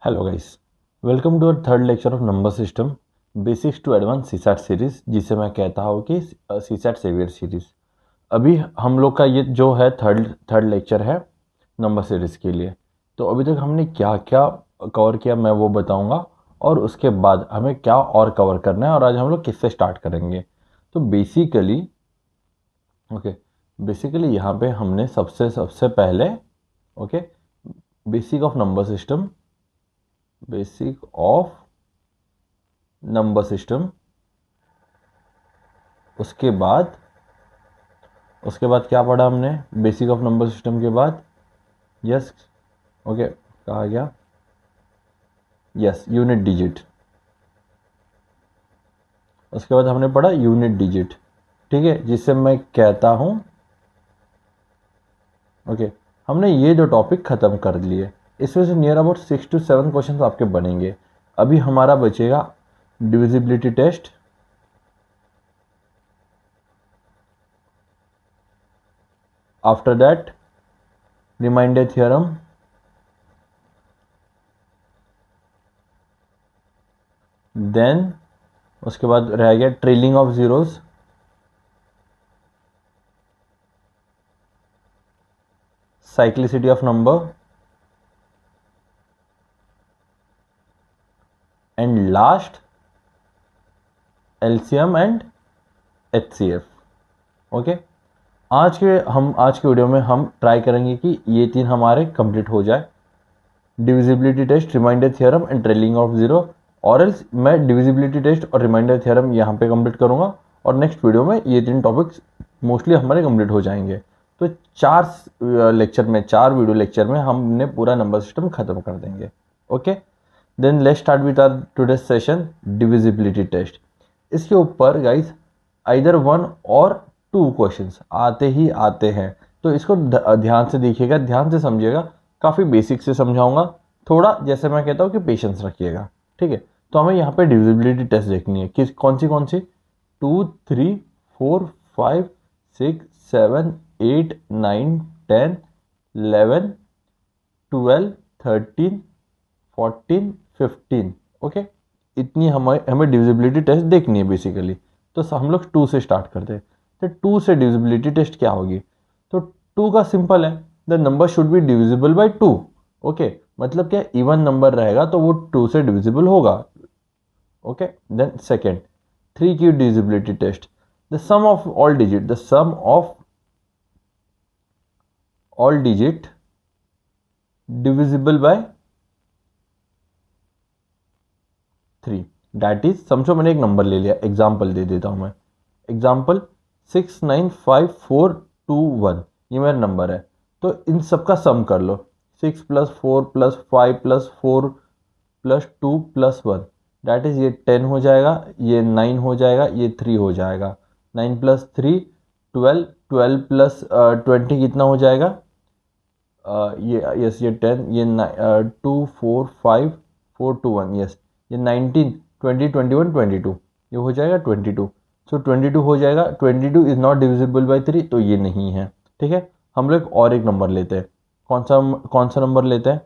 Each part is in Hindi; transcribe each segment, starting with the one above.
Hello guys, welcome to our third lecture of number system basics to advance CSAT series, जिसे मैं कहता हूँ कि सीसैट सेवियर सीरीज। अभी हम लोग का ये जो है थर्ड लेक्चर है नंबर सीरीज के लिए। तो अभी तक हमने क्या क्या कवर किया मैं वो बताऊंगा, और उसके बाद हमें क्या और कवर करना है और आज हम लोग किससे स्टार्ट करेंगे। तो बेसिकली यहाँ पे हमने सबसे सबसे पहले okay basic of number system, basic of number system. उसके बाद क्या पढ़ा हमने बेसिक ऑफ नंबर सिस्टम के बाद? यस, ओके, कहा गया यस यूनिट डिजिट। उसके बाद हमने पढ़ा यूनिट डिजिट, ठीक है, जिससे मैं कहता हूं ओके। हमने ये दो टॉपिक खत्म कर लिए। इसमें से नियर अबाउट 6 to 7 क्वेश्चन आपके बनेंगे। अभी हमारा बचेगा divisibility test, after that remainder theorem, then उसके बाद रह गया trailing of zeros, cyclicity of number, and last LCM and HCF. Okay, आज के वीडियो में हम ट्राई करेंगे कि ये तीन हमारे कंप्लीट हो जाए, divisibility test, remainder theorem and trailing of zero. और एल्स मैं डिविजिबिलिटी टेस्ट और रिमाइंडर थ्योरम यहाँ पे कंप्लीट करूँगा, और नेक्स्ट वीडियो में ये तीन टॉपिक्स मोस्टली हमारे कंप्लीट हो जाएंगे। तो चार वीडियो लेक्चर में हमने पूरा नंबर सिस्टम खत्म कर देंगे। Okay, then let's start with our today session, divisibility test. इसके ऊपर गाइस आइदर 1 और 2 क्वेश्चंस आते ही आते हैं, तो इसको ध्यान से देखिएगा, ध्यान से समझिएगा। काफ़ी बेसिक से समझाऊंगा, थोड़ा जैसे मैं कहता हूँ कि पेशेंस रखिएगा, ठीक है। तो हमें यहाँ पे डिविजिबिलिटी टेस्ट देखनी है, किस कौन सी 2, 3, 4, 5, 6, 7, 8, 9, 10, 11, 12, 13, 14, 15। ओके, इतनी हमें डिविजिबिलिटी टेस्ट देखनी है बेसिकली। तो हम लोग 2 से स्टार्ट करते हैं। तो 2 से डिविजिबिलिटी टेस्ट क्या होगी? तो 2 का सिंपल है, the number should be divisible by 2। Okay, मतलब क्या, इवन नंबर रहेगा तो वो 2 से डिविजिबल होगा। ओके, देन सेकेंड 3 की divisibility test, the sum of all digit divisible by 3। That is, समझो मैंने एक नंबर ले लिया, एग्जाम्पल दे देता हूं मैं। एग्जाम्पल 695421, ये मेरा नंबर है। तो इन सबका सम कर लो, 6 + 4 + 5 + 4 + 2 + 1, दैट इज ये 10 हो जाएगा, ये 9 हो जाएगा, ये 3 हो जाएगा। 9 + 3 12, 12 + 20 कितना हो जाएगा? ये यस, ये 10, ये 2 4 5 4 2 1, यस, ये 19 20 21 22, ये हो जाएगा 22। सो 22 हो जाएगा। 22 इज नॉट डिविजिबल बाय 3, तो ये नहीं है, ठीक है। हम लोग और एक नंबर लेते हैं। कौन सा नंबर लेते हैं?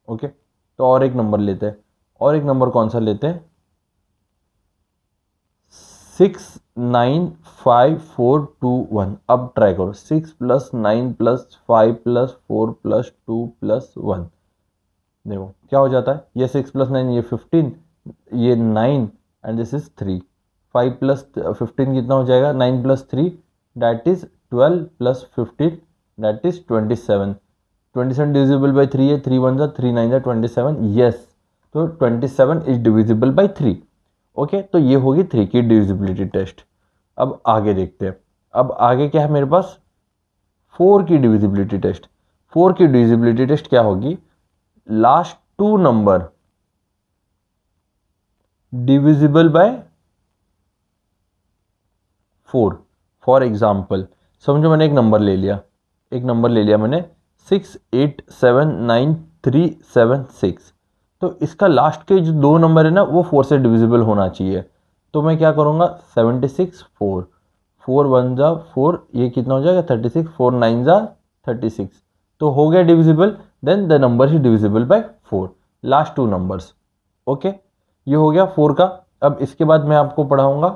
ओके, तो और एक नंबर लेते हैं। और एक नंबर कौन सा लेते हैं? 695421। अब ट्राई करो, 6 + 9 + 5 + 4 + 2 + 1, देखो क्या हो जाता है। ये 6 + 9, ये 15, ये 9, एंड दिस इज 3। 5 + 15 कितना हो जाएगा? 9 + 3, that is 12 + 15, that is 27। 27 divisible by 3 है, 3 1 3 9 27, यस। तो 27 इज डिविजिबल बाई 3। ओके, तो ये होगी 3 की डिविजिबिलिटी टेस्ट। अब आगे देखते हैं। अब आगे क्या है मेरे पास? 4 की डिविजिबिलिटी टेस्ट। 4 की डिविजिबिलिटी टेस्ट क्या होगी? Last 2 number divisible by 4। For example, समझो मैंने एक नंबर ले लिया मैंने 68799376। तो इसका लास्ट के जो 2 नंबर है ना, वो 4 से डिविजिबल होना चाहिए। तो मैं क्या करूँगा? 76 4 4 1 जा 4, ये कितना हो जाएगा 36, 4 9 जा 36, तो हो गया divisible. Then the number is divisible by 4, last two numbers. Okay, ये हो गया 4 का। अब इसके बाद मैं आपको पढ़ाऊंगा,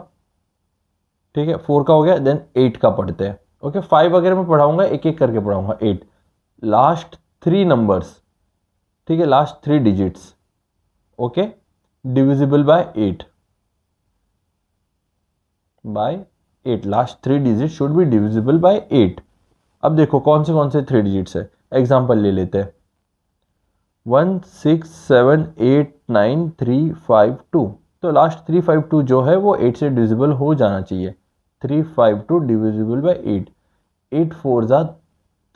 ठीक है, 4 का हो गया, देन 8 का पढ़ते हैं। ओके, 5 वगैरह मैं पढ़ाऊंगा, एक एक करके पढ़ाऊंगा। 8 लास्ट 3 नंबर्स, ठीक है, last 3 digits, okay, divisible by 8, last 3 digit should be divisible by 8। अब देखो कौन से 3 डिजिट्स है, एग्जांपल ले लेते हैं। 1 6 7 8 9 3 5 2, तो लास्ट 3 5 2 जो है वो 8 से डिविजिबल हो जाना चाहिए। 3 5 2 डिविजिबल बाय 8, 8 4 जा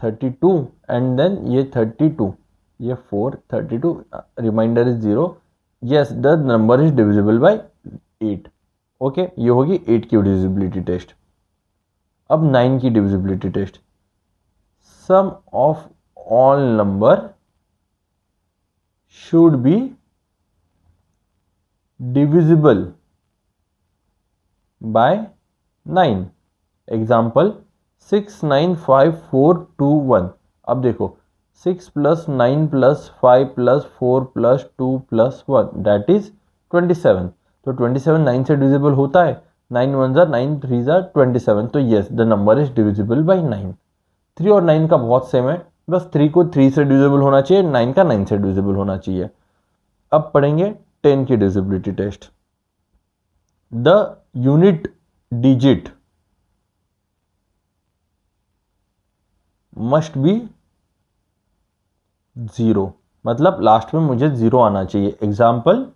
32, एंड देन ये 32, ये 4 32, remainder is 0। Yes, the number is divisible by 8। Okay, ये होगी 8 की डिविजिबिलिटी टेस्ट। अब 9 की divisibility test, sum of all number should be divisible by 9। Example 6 9 5 4 2 1। अब देखो 6 plus 9 plus 5 plus 4 plus 2 plus 1 that is 27। तो 27 9 से डिविजिबल होता है, 9 1 जा 9 3 जा 27, तो yes the number is divisible by 9। 3 और 9 का बहुत सेम है, बस 3 को 3 से डिविजिबल होना चाहिए, 9 का 9 से डिविजिबल होना चाहिए। अब पढ़ेंगे 10 की divisibility test. The unit digit must be 0, मतलब लास्ट में मुझे 0 आना चाहिए। एग्जाम्पल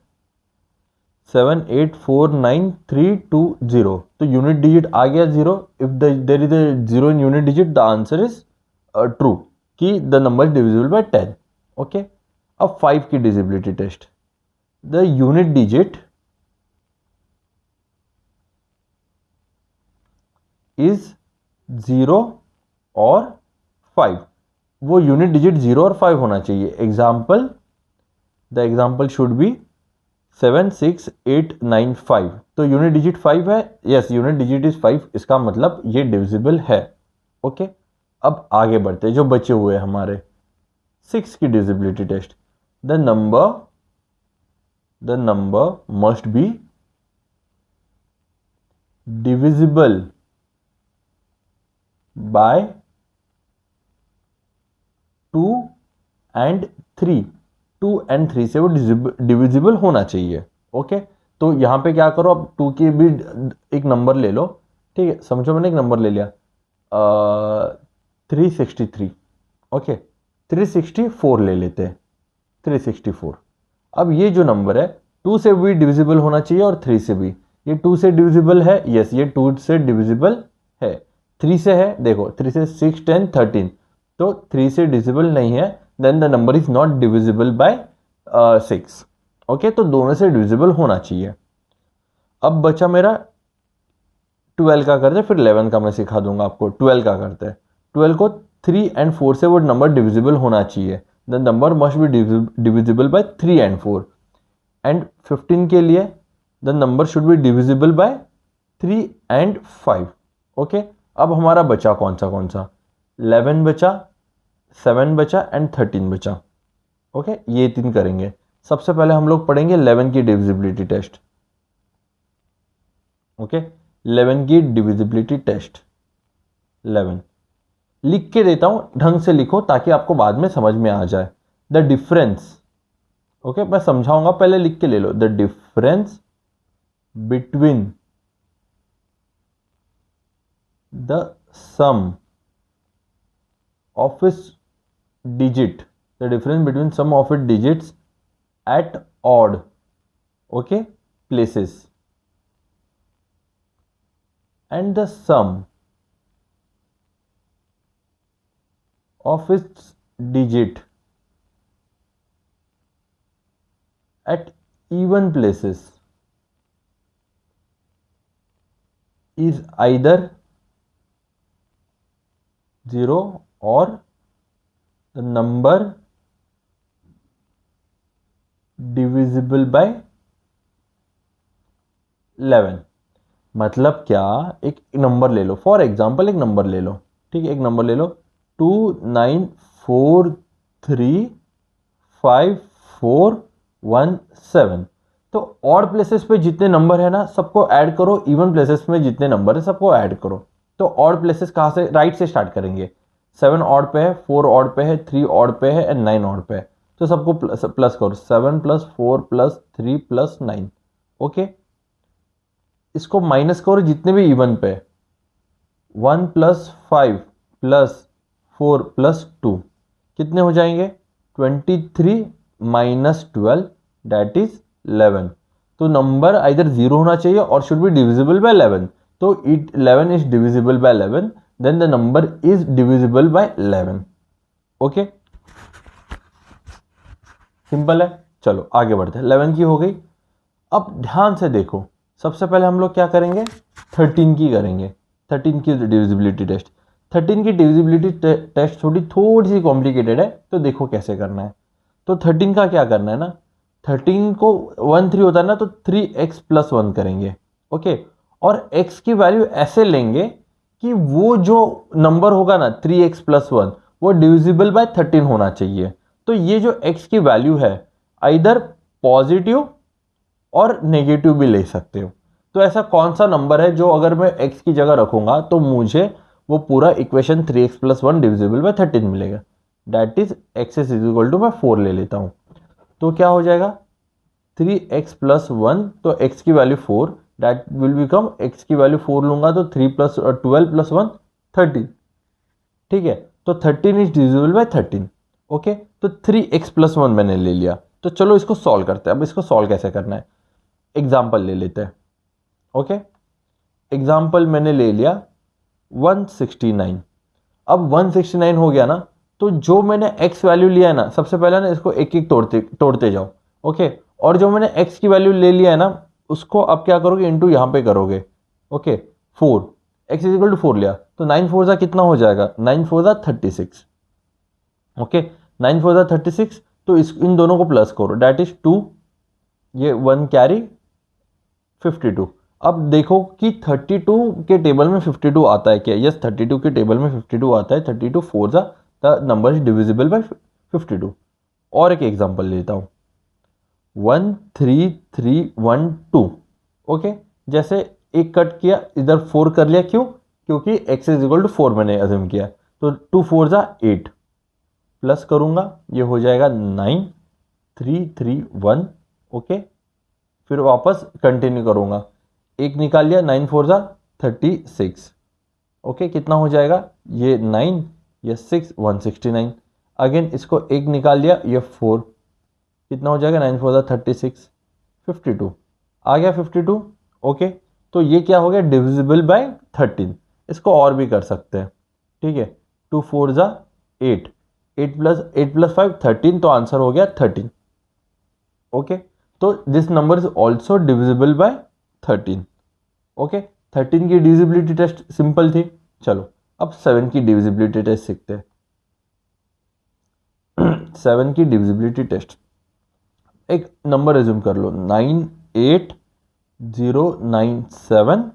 7 8 4 9 3 2 0, तो यूनिट डिजिट आ गया 0। If there is a 0 in unit digit the answer is true, कि the number is divisible by 10। Okay, अब 5 की divisibility test. The unit digit is 0 और 5, वो यूनिट डिजिट 0 और 5 होना चाहिए। Example the example should be 7 6 8 9 5, तो यूनिट डिजिट 5 है, यस यूनिट डिजिट इज 5, इसका मतलब ये डिविजिबल है। ओके, अब आगे बढ़ते जो बचे हुए हमारे 6 की divisibility test. The number must be divisible by 2 and 3, 2 and 3 से वो डिविजिबल होना चाहिए। ओके, तो यहां पे क्या करो, अब 2 की भी एक नंबर ले लो, ठीक है, समझो मैंने एक नंबर ले लिया 363। ओके, 364 ले लेते हैं, 364। अब ये जो नंबर है 2 से भी डिविजिबल होना चाहिए और 3 से भी। ये 2 से डिविजिबल है, यस ये 2 से डिविजिबल है। 3 से है, देखो 3 से 6 10 13, तो 3 से डिविजिबल नहीं है, then the number is not divisible by 6। Okay, तो दोनों से डिविजिबल होना चाहिए। अब बचा मेरा 12 का करते हैं, फिर 11 का मैं सिखा दूंगा आपको। 12 का करते हैं, 12 को 3 एंड 4 से वो नंबर डिविजिबल होना चाहिए, the number must be divisible by 3 and 4। And 15 के लिए the number should be divisible by 3 and 5। Okay, अब हमारा बचा कौन सा 11 बचा, 7 बचा एंड 13 बचा। ओके, ये 3 करेंगे। सबसे पहले हम लोग पढ़ेंगे 11 की डिविजिबिलिटी टेस्ट। ओके, 11 की डिविजिबिलिटी टेस्ट। 11 लिख के देता हूं, ढंग से लिखो ताकि आपको बाद में समझ में आ जाए। द डिफरेंस, ओके मैं समझाऊंगा, पहले लिख के ले लो। The difference between the sum of its digit, the difference between sum of it digits at odd, okay, places, and the sum of its digit at even places is either 0 or the number divisible by 11। मतलब क्या, एक नंबर ले लो, फॉर एग्जाम्पल एक नंबर ले लो, ठीक है, एक नंबर ले लो 29435417। तो ऑड प्लेसेस पे जितने नंबर है ना सबको ऐड करो, इवन प्लेसेस में जितने नंबर है सबको ऐड करो। तो ऑड प्लेसेस कहाँ से, राइट से स्टार्ट करेंगे। 7 ऑड पे है, 4 ऑड पे है, 3 ऑड पे है एंड 9 ऑड पे है। तो सबको प्लस करो, 7 + 4 + 3 + 9। ओके, इसको माइनस करो जितने भी इवन पे, 1 + 5 + 4 + 2 कितने हो जाएंगे, 23 - 12 दैट इज 11। तो नंबर आइदर 0 होना चाहिए और शुड बी डिविजिबल बाय 11। तो it 11 is divisible by 11, then the number is divisible by 11। Okay, simple है। चलो आगे बढ़ते हैं, 11 की हो गई। अब ध्यान से देखो, सबसे पहले हम लोग क्या करेंगे, 13 की करेंगे, 13 की डिविजिबिलिटी टेस्ट। 13 की डिविजिबिलिटी टेस्ट थोड़ी सी कॉम्प्लिकेटेड है, तो देखो कैसे करना है। तो 13 का क्या करना है ना, 13 को 1 3 होता है ना, तो 3x + 1 करेंगे। ओके, और x की वैल्यू ऐसे लेंगे कि वो जो नंबर होगा ना 3x + 1 वो डिविजिबल बाय 13 होना चाहिए। तो ये जो x की वैल्यू है आइदर पॉजिटिव और नेगेटिव भी ले सकते हो। तो ऐसा कौन सा नंबर है जो अगर मैं x की जगह रखूंगा तो मुझे वो पूरा इक्वेशन 3x + 1 डिविजिबल बाय 13 मिलेगा। That is x is equal to, मैं 4 ले लेता हूं, तो क्या हो जाएगा 3x + 1, तो x की value 4, that will become, x की वैल्यू 4 लूंगा तो 12 + 1 13। ठीक है, तो 13 इज डिविजिबल बाय 13। ओके, तो 3x + 1 मैंने ले लिया। तो चलो इसको सॉल्व करते हैं। अब इसको सॉल्व कैसे करना है, एग्जाम्पल ले लेते हैं। ओके, एग्जाम्पल मैंने ले लिया 169। अब 169 हो गया ना, तो जो मैंने x वैल्यू लिया है ना, सबसे पहले ना इसको एक एक तोड़ते तोड़ते जाओ। ओके, और जो मैंने x की वैल्यू ले लिया है ना, उसको अब क्या करोगे, इंटू यहां पे करोगे। Okay, 4, x is equal to 4 लिया, तो 9 4 कितना हो जाएगा, 9 4 36। ओके, 9 4 36, तो इन दोनों को प्लस करो, दैट इज 2, ये 1 कैरी 52। अब देखो कि 32 के टेबल में 52 आता है क्या, यस 32 के टेबल में 52 आता है। 32 4 the number is divisible bye 52। और एक एग्जांपल लेता हूं, 13312। ओके, जैसे एक कट किया, इधर 4 कर लिया, क्यों, क्योंकि x इज इक्वल टू 4 मैंने अज्यूम किया। तो 2 4 8, प्लस करूंगा, ये हो जाएगा 9331। ओके, फिर वापस कंटिन्यू करूंगा, एक निकाल लिया, 9 4 36। ओके, कितना हो जाएगा, ये 9, ये 6 169। अगेन इसको एक निकाल लिया, ये 4, कितना हो जाएगा, 9 4 36 52 आ गया 52। ओके, तो ये क्या हो गया, डिविजिबल बाय 13। इसको और भी कर सकते हैं, ठीक है, 2 4 8, 8 + 5 13, तो आंसर हो गया 13। ओके, तो this number is also divisible by 13। Okay, 13 की डिविजिबिलिटी टेस्ट सिंपल थी। चलो अब 7 की डिविजिबिलिटी टेस्ट सीखते हैं। 7 की डिविजिबिलिटी टेस्ट, एक नंबर रिज्यूम कर लो, 98097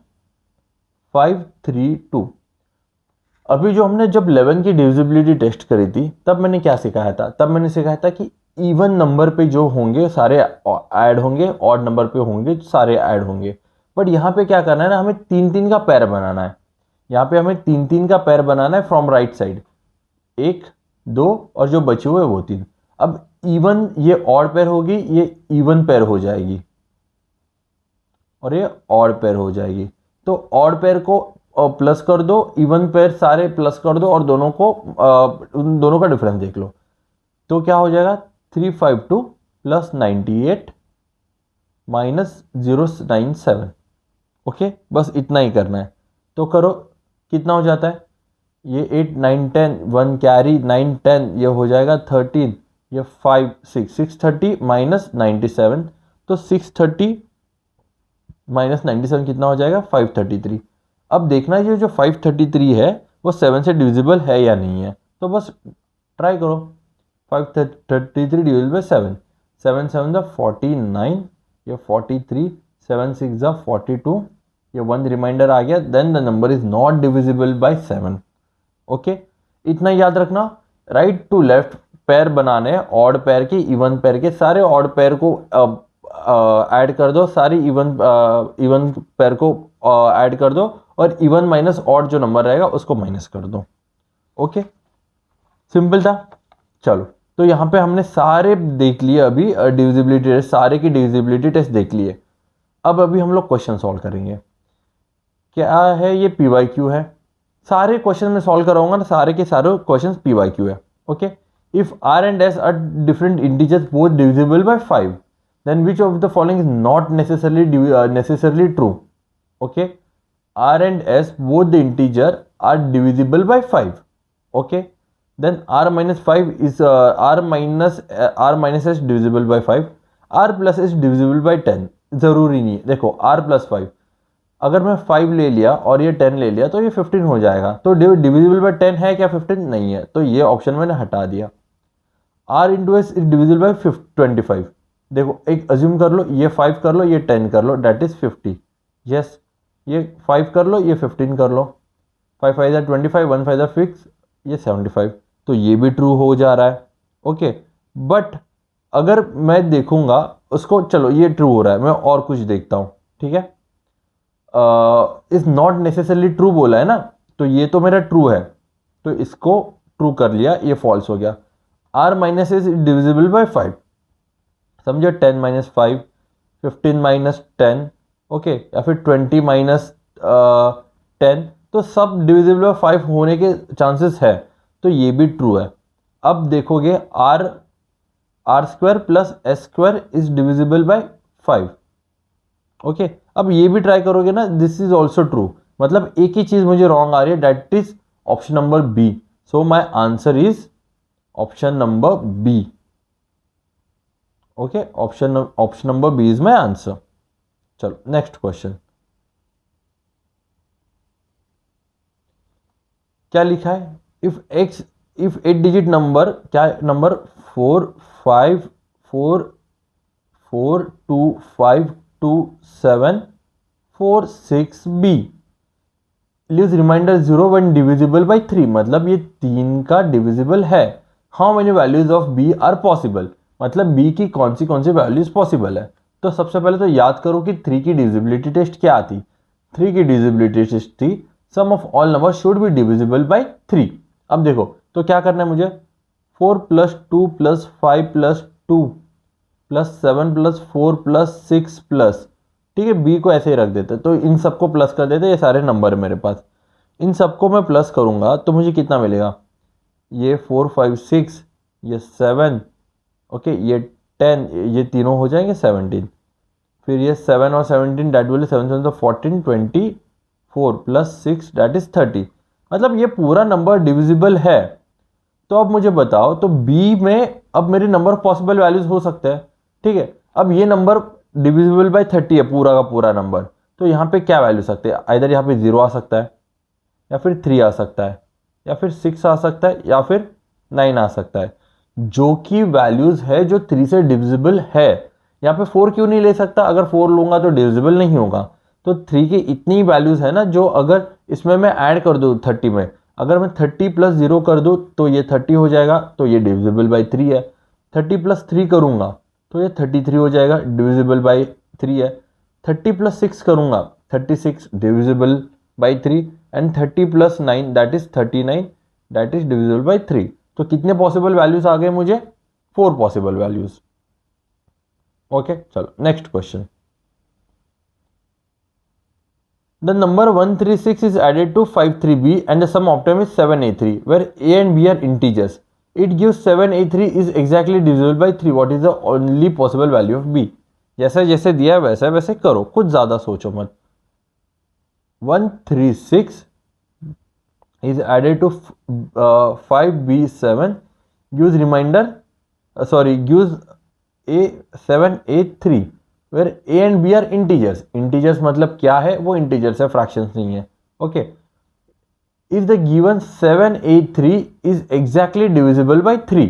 532। अभी जो हमने जब 11 की डिविजिबिलिटी टेस्ट करी थी तब मैंने क्या सिखाया था, तब मैंने सिखाया था कि इवन नंबर पे जो होंगे सारे ऐड होंगे, ऑड नंबर पे होंगे सारे ऐड होंगे। बट यहाँ पे क्या करना है ना, हमें 3 3 का पैर बनाना है। यहाँ पे हमें 3 3 का पैर बनाना है फ्रॉम राइट साइड, 1 2 और जो बचे हुए वो 3। अब इवन ये ऑड पेयर होगी, ये इवन पेयर हो जाएगी और ये ऑड पेयर हो जाएगी। तो ऑड पेयर को प्लस कर दो, इवन पेयर सारे प्लस कर दो और दोनों को उन दोनों का डिफरेंस देख लो। तो क्या हो जाएगा, 352 + 98 -097। ओके, बस इतना ही करना है। तो करो, कितना हो जाता है, ये 8 9 10, 1 कैरी 9 10, ये हो जाएगा 13, ये 5 6 630 -97। तो 630 -97 कितना हो जाएगा, 533। अब देखना ये जो 533 है वो 7 से डिविजिबल है या नहीं है, तो बस ट्राई करो। 533 डिविजिबल बाय 7, 7 7 49, ये 43, 7 6 42, ये 1 रिमाइंडर आ गया, then the number is not divisible by 7। Okay, इतना याद रखना। राइट टू लेफ्ट पेयर बनाने, ऑड पेयर के, इवन पेयर के, सारे ऑड पेयर को ऐड कर दो, सारी इवन पेयर को ऐड कर दो, और इवन माइनस ऑड जो नंबर रहेगा उसको माइनस कर दो। ओके, सिंपल था। चलो, तो यहाँ पे हमने सारे देख लिए अभी डिविजिबिलिटी टेस्ट, सारे की डिविजिबिलिटी टेस्ट देख लिए। अब अभी हम लोग क्वेश्चन सॉल्व करेंगे। क्या है ये? PYQ है। सारे क्वेश्चन में सॉल्व कराऊंगा ना, सारे के सारे क्वेश्चन PYQ है। Okay, if R and S are different integers both divisible by 5, then which of the following is not necessarily true? Okay, R and S both the integer are divisible by 5. Okay, then R minus 5 is R minus S divisible by 5, R plus S divisible by 10। जरूरी नहीं है, देखो R plus 5, अगर मैं 5 ले लिया और ये 10 ले लिया तो ये 15 हो जाएगा। तो डिविजिबल बाय 10 है क्या? 15 नहीं है, तो ये ऑप्शन मैंने हटा दिया। R into S is divisible bye 25। देखो, एक अज्यूम कर लो, ये 5 कर लो, ये 10 कर लो, डेट इज 50। यस, ये 5 कर लो, ये 15 कर लो, 5 5 जा 25, 1 5 जा 6, ये 75। तो ये भी ट्रू हो जा रहा है। ओके, बट अगर मैं देखूंगा उसको, चलो ये ट्रू हो रहा है, मैं और कुछ देखता हूँ। ठीक है, इज नॉट नेसेसरली ट्रू बोला है ना, तो ये तो मेरा ट्रू है, तो इसको ट्रू कर लिया, ये फॉल्स हो गया। R minus is divisible bye 5, समझो 10 माइनस 5, 15 माइनस 10, ओके, या फिर 20 माइनस 10, तो सब डिविजिबल बाय 5 होने के चांसेस है, तो ये भी ट्रू है। अब देखोगे R square plus S square is divisible bye 5। Okay, अब ये भी ट्राई करोगे ना, दिस इज ऑल्सो ट्रू, मतलब एक ही चीज मुझे रॉन्ग आ रही है, that is option number B. So my answer is option number B. Okay, option number B is my answer. चलो नेक्स्ट क्वेश्चन, क्या लिखा है? इफ 8 डिजिट नंबर, क्या number 4 5 4 4 2 5 2 7 4 6 B leaves remainder 0 when divisible by 3, मतलब ये 3 का डिविजिबल है। How many values of B are possible, मतलब B की कौन सी वैल्यूज पॉसिबल है। तो सबसे पहले तो याद करो कि 3 की डिविजिबिलिटी टेस्ट क्या आती। 3 की डिविजिबिलिटी टेस्ट थी sum of all number should be divisible by 3। अब देखो, तो क्या करना है मुझे, 4 plus 2 plus 5 plus 2 plus 7 plus 4 plus 6 plus, ठीक है, बी को ऐसे ही रख देते, तो इन सबको प्लस कर देते, ये सारे नंबर है मेरे पास, इन सबको मैं प्लस करूंगा तो मुझे कितना मिलेगा, ये 4 5 6, ये 7, ओके, ये 10, ये तीनों हो जाएंगे 17, फिर ये 7 और 17 that will 7 7 14 24 plus 6 that is 30, मतलब ये पूरा नंबर डिविजिबल है। तो अब मुझे बताओ, तो बी में अब मेरे नंबर पॉसिबल वैल्यूज हो सकते हैं, ठीक है। अब ये नंबर डिविजिबल बाय 30 है पूरा का पूरा नंबर, तो यहाँ पे क्या वैल्यू सकते हैं, आइदर यहाँ पे 0 आ सकता है, या फिर 3 आ सकता है, या फिर 6 आ सकता है, या फिर 9 आ सकता है, जो कि वैल्यूज है जो 3 से डिविजिबल है। यहाँ पे 4 क्यों नहीं ले सकता, अगर 4 लूंगा तो डिविजिबल नहीं होगा, तो 3 की इतनी वैल्यूज है ना, जो अगर इसमें मैं ऐड कर दूँ 30 में, अगर मैं 30 प्लस 0 कर दूँ तो ये 30 हो जाएगा, तो ये डिविजिबल बाई 3 है। 30 प्लस 3 करूँगा तो ये 33 हो जाएगा, डिविजिबल बाई 3 है। 30 प्लस 6 करूँगा 36 divisible by 3, and 30 plus 9 that is 39 that is divisible by 3। तो कितने पॉसिबल वैल्यूज आ गए मुझे, 4 पॉसिबल वैल्यूज। ओके, चलो next question. The number 136 is added to 53b and the sum of them is 7a3, where a and b are integers. It gives 7a3 is exactly divisible by 3. What is the only possible value of b? जैसे जैसे दिया है वैसे वैसे करो, कुछ ज़्यादा सोचो मत। 136 is added to 5b7 gives remainder, gives a7a3 where a and b are integers. Integers मतलब क्या है, वो integers है, fractions नहीं है। Okay, if the given 7a3 is exactly divisible by 3,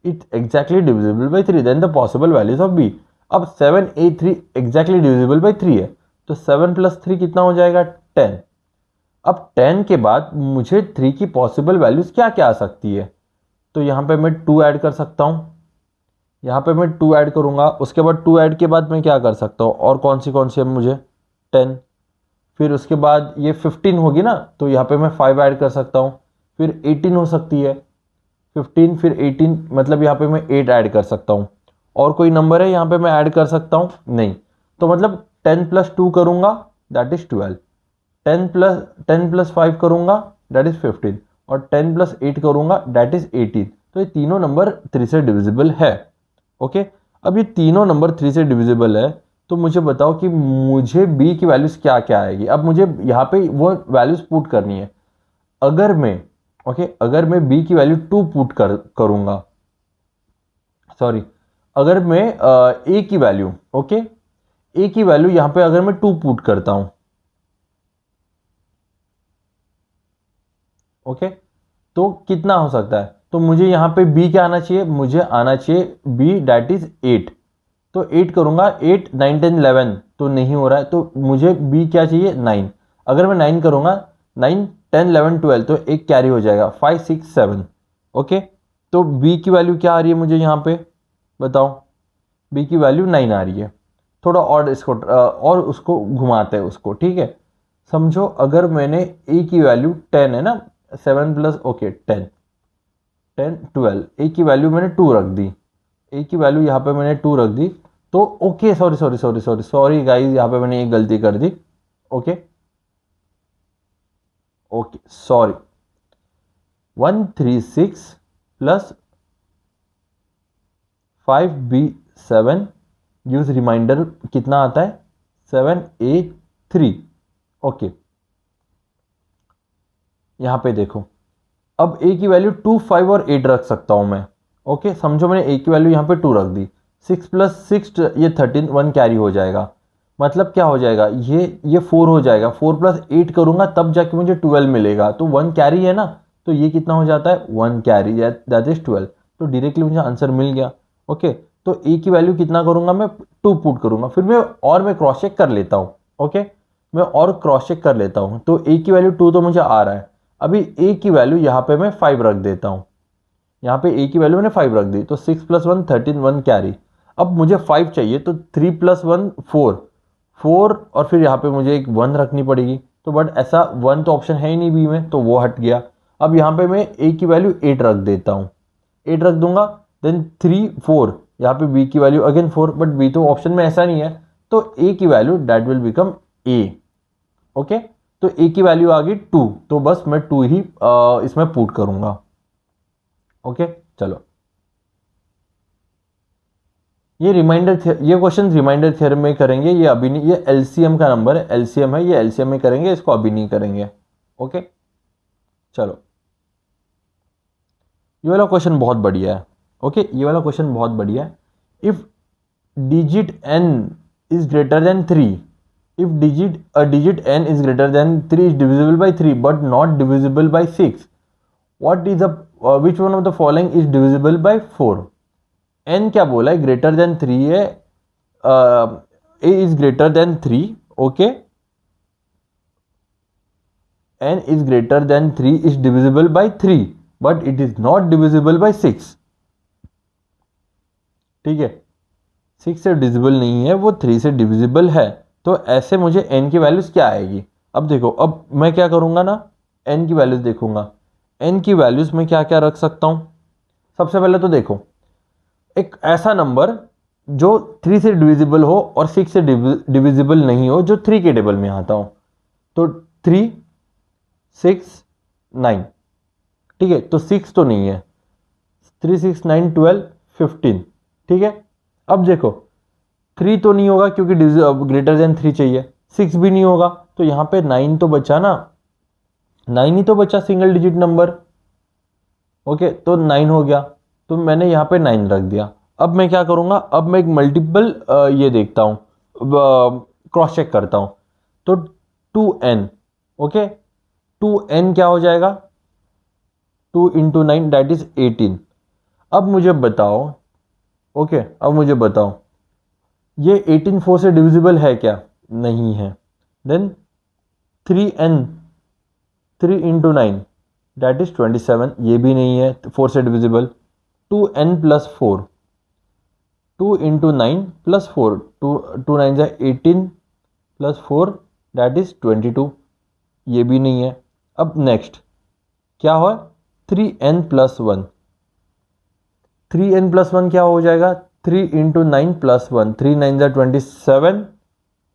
it's exactly divisible by 3, then the possible values of b। अब 7a3 exactly divisible by 3 है, तो 7 + 3 कितना हो जाएगा 10। अब 10 के बाद मुझे 3 की पॉसिबल वैल्यूज क्या क्या आ सकती है, तो यहाँ पे मैं 2 ऐड कर सकता हूँ, यहाँ पे मैं 2 ऐड करूँगा, उसके बाद 2 ऐड के बाद मैं क्या कर सकता हूँ, और कौन सी है मुझे 10, फिर उसके बाद ये 15 होगी ना, तो यहाँ पे मैं 5 ऐड कर सकता हूँ, फिर 18 हो सकती है, 15 फिर 18, मतलब यहाँ पे मैं 8 ऐड कर सकता हूँ। और कोई नंबर है यहाँ पे मैं ऐड कर सकता हूँ, नहीं। तो मतलब 10 + 2 करूँगा दैट इज 12, 10 + 5 करूँगा दैट इज 15, और 10 + 8 करूँगा दैट इज 18। तो ये तीनों नंबर 3 से डिविजिबल है। ओके, अब ये तीनों नंबर 3 से डिविजिबल है, तो मुझे बताओ कि मुझे बी की वैल्यूज क्या क्या आएगी। अब मुझे यहाँ पे वो वैल्यूज पुट करनी है। अगर मैं अगर मैं बी की वैल्यू 2 पुट करूंगा, सॉरी, अगर मैं ए की वैल्यू ए की वैल्यू यहां पे अगर मैं 2 पुट करता हूं, तो कितना हो सकता है, तो मुझे यहां पे बी क्या आना चाहिए, मुझे आना चाहिए बी दैट इज 8। तो 8 करूंगा, 8 9 10 11, तो नहीं हो रहा है, तो मुझे बी क्या चाहिए 9। अगर मैं 9 करूंगा, 9 10 11 12, तो एक कैरी हो जाएगा 5 6 7। ओके, तो बी की वैल्यू क्या आ रही है मुझे यहाँ पे बताओ, बी की वैल्यू 9 आ रही है। थोड़ा और इसको और उसको घुमाते हैं उसको, ठीक है। समझो अगर मैंने ए की वैल्यू 10 है ना, 7 प्लस 10 10 12, ए की वैल्यू मैंने 2 रख दी, ए की वैल्यू यहाँ पे मैंने 2 रख दी, तो ओके सॉरी गाइस, यहाँ पे मैंने एक गलती कर दी। Okay okay sorry, 136 plus 5b7 use remainder कितना आता है 7a3। ओके, यहां पे देखो, अब a की वैल्यू 2 5 और 8 रख सकता हूं मैं। ओके, समझो मैंने a की वैल्यू यहां पे 2 रख दी, 6 + 6 ये 13, 1 कैरी हो जाएगा। मतलब क्या हो जाएगा, ये 4 हो जाएगा, 4 + 8 करूंगा तब जाके मुझे 12 मिलेगा, तो 1 कैरी है ना, तो ये कितना हो जाता है 1 कैरी दैट इज 12। तो डायरेक्टली मुझे आंसर मिल गया। ओके, तो ए की वैल्यू कितना करूंगा मैं 2 पुट करूंगा, फिर मैं क्रॉस चेक कर लेता हूँ। ओके, मैं और क्रॉस चेक कर लेता हूँ, तो ए की वैल्यू 2 तो मुझे आ रहा है। अभी ए की वैल्यू यहाँ पे मैं 5 रख देता हूँ, यहाँ पे ए की वैल्यू मैंने 5 रख दी, तो 6 + 1 13, 1 कैरी। अब मुझे 5 चाहिए, तो 3 + 1 4, 4 और फिर यहाँ पे मुझे एक 1 रखनी पड़ेगी, तो बट ऐसा 1 तो ऑप्शन है ही नहीं बी में, तो वो हट गया। अब यहाँ पे मैं ए की वैल्यू 8 रख देता हूँ, 8 रख दूंगा, देन 3 4, यहाँ पे बी की वैल्यू अगेन 4, बट बी तो ऑप्शन में ऐसा नहीं है, तो ए की value that will become a. Okay, तो ए की वैल्यू आ गई 2, तो बस मैं 2 ही इसमें पुट करूंगा। ओके, चलो, ये क्वेश्चन रिमाइंडर थ्योरम में करेंगे, ये अभी नहीं, ये एलसीएम का नंबर है, एलसीएम है, ये एलसीएम में करेंगे, इसको अभी नहीं करेंगे। ओके, चलो, ये वाला क्वेश्चन बहुत बढ़िया है। ओके, ये वाला क्वेश्चन बहुत बढ़िया है। If digit n is greater than 3, if digit n is greater than 3 is divisible by 3 but not divisible by 6, what is the which one of the following is divisible by 4? n क्या बोला है, ग्रेटर देन 3 है, a is greater than 3, okay, n is greater than 3 is divisible by 3 but it is not divisible by 6। ठीक है, 6 से डिविजिबल नहीं है, वो 3 से डिविजिबल है, तो ऐसे मुझे n की वैल्यूज क्या आएगी। अब देखो, अब मैं क्या करूंगा ना, n की वैल्यूज देखूंगा, n की वैल्यूज में क्या क्या रख सकता हूं। सबसे पहले तो देखो, एक ऐसा नंबर जो 3 से डिविजिबल हो और 6 से डिविजिबल नहीं हो, जो 3 के टेबल में आता हो, तो 3 6 9, ठीक है, तो 6 तो नहीं है, 3 6 9 12 15, ठीक है। अब देखो, 3 तो नहीं होगा क्योंकि ग्रेटर देन 3 चाहिए, 6 भी नहीं होगा, तो यहां पे 9 तो बचा ना, 9 ही तो बचा सिंगल डिजिट नंबर। ओके, तो 9 हो गया, तो मैंने यहाँ पे 9 रख दिया। अब मैं क्या करूंगा, अब मैं एक मल्टीपल ये देखता हूँ, क्रॉस चेक करता हूँ, तो 2n, ओके, 2n क्या हो जाएगा, 2 × 9 दैट इज 18। अब मुझे बताओ, ओके, अब मुझे बताओ, ये 18 4 से डिविजिबल है क्या, नहीं है। Then 3n, 3 into 9 that is 27, ये भी नहीं है 4 से divisible. 2n plus 4, 2 into 9 plus 4, 2 9 जा 18 प्लस 4 दैट इज 22, ये भी नहीं है। अब नेक्स्ट क्या हुआ, 3n प्लस 1, 3n प्लस 1 क्या हो जाएगा, 3 इंटू 9 प्लस 1, 3 9 जा 27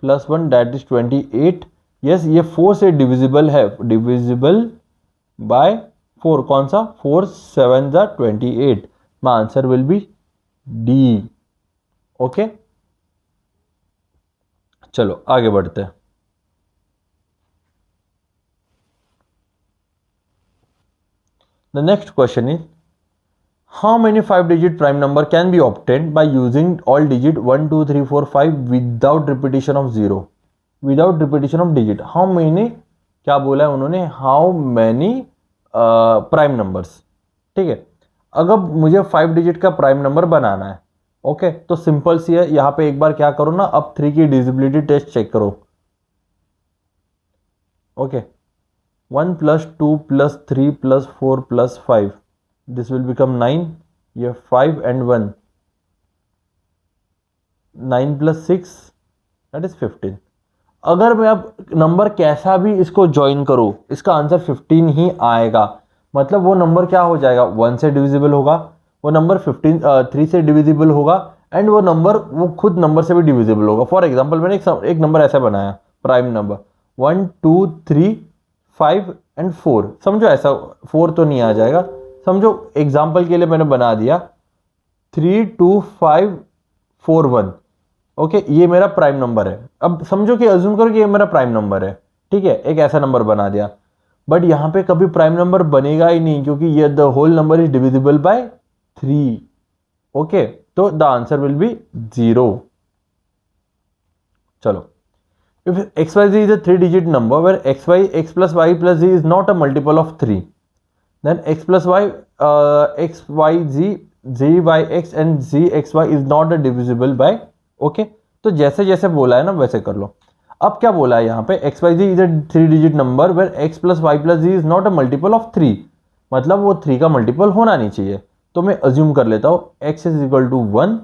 प्लस 1 दैट इज 28। यस, ये 4 से डिविजिबल है, डिविजिबल बाय 4, कौन सा, 4 7 जा 28, my answer will B D. Okay, चलो आगे बढ़ते हैं। The next question is how many 5-digit prime number can be obtained by using all digit 1 2 3 4 5 without repetition of zero, without repetition of digit. How many, क्या बोला है उन्होंने, हाउ मैनी प्राइम नंबर्स। ठीक है, अगर मुझे 5 डिजिट का प्राइम नंबर बनाना है, ओके, तो सिंपल सी है, यहां पे एक बार क्या करो ना, अब 3 की डिविजिबिलिटी टेस्ट चेक करो। Okay, 1 plus 2 plus 3 plus 4 plus 5, this will become 9, ये 5 एंड 1, 9 प्लस 6 दैट इज 15। अगर मैं अब नंबर कैसा भी इसको ज्वाइन करूं, इसका आंसर 15 ही आएगा। मतलब वो नंबर क्या हो जाएगा, 1 से डिविजिबल होगा, वो नंबर 3 से डिविजिबल होगा, एंड वो नंबर वो खुद नंबर से भी डिविजिबल होगा। फॉर एग्जांपल मैंने एक नंबर ऐसा बनाया, प्राइम नंबर 1 2 3 5 एंड 4, समझो ऐसा 4 तो नहीं आ जाएगा, समझो एग्जाम्पल के लिए मैंने बना दिया 3 2 5 4 1। ओके, ये मेरा प्राइम नंबर है। अब समझो कि अज्यूम करो कि ये मेरा प्राइम नंबर है, ठीक है, एक ऐसा नंबर बना दिया, बट यहां पे कभी प्राइम नंबर बनेगा ही नहीं, क्योंकि ये the whole number is divisible by 3। Okay, तो द आंसर विल बी 0। चलो, if xyz is a 3-digit number where x plus y plus z is not a multiple of 3, then x plus y, x y z, z y x and z x y is not a divisible by, okay, तो जैसे जैसे बोला है ना वैसे कर लो। अब क्या बोला है यहाँ पे, x y z is a 3-digit number where x plus Y plus z is not a multiple of 3, मतलब वो 3 का मल्टीपल होना नहीं चाहिए। तो मैं अज्यूम कर लेता हूँ x is equal to 1,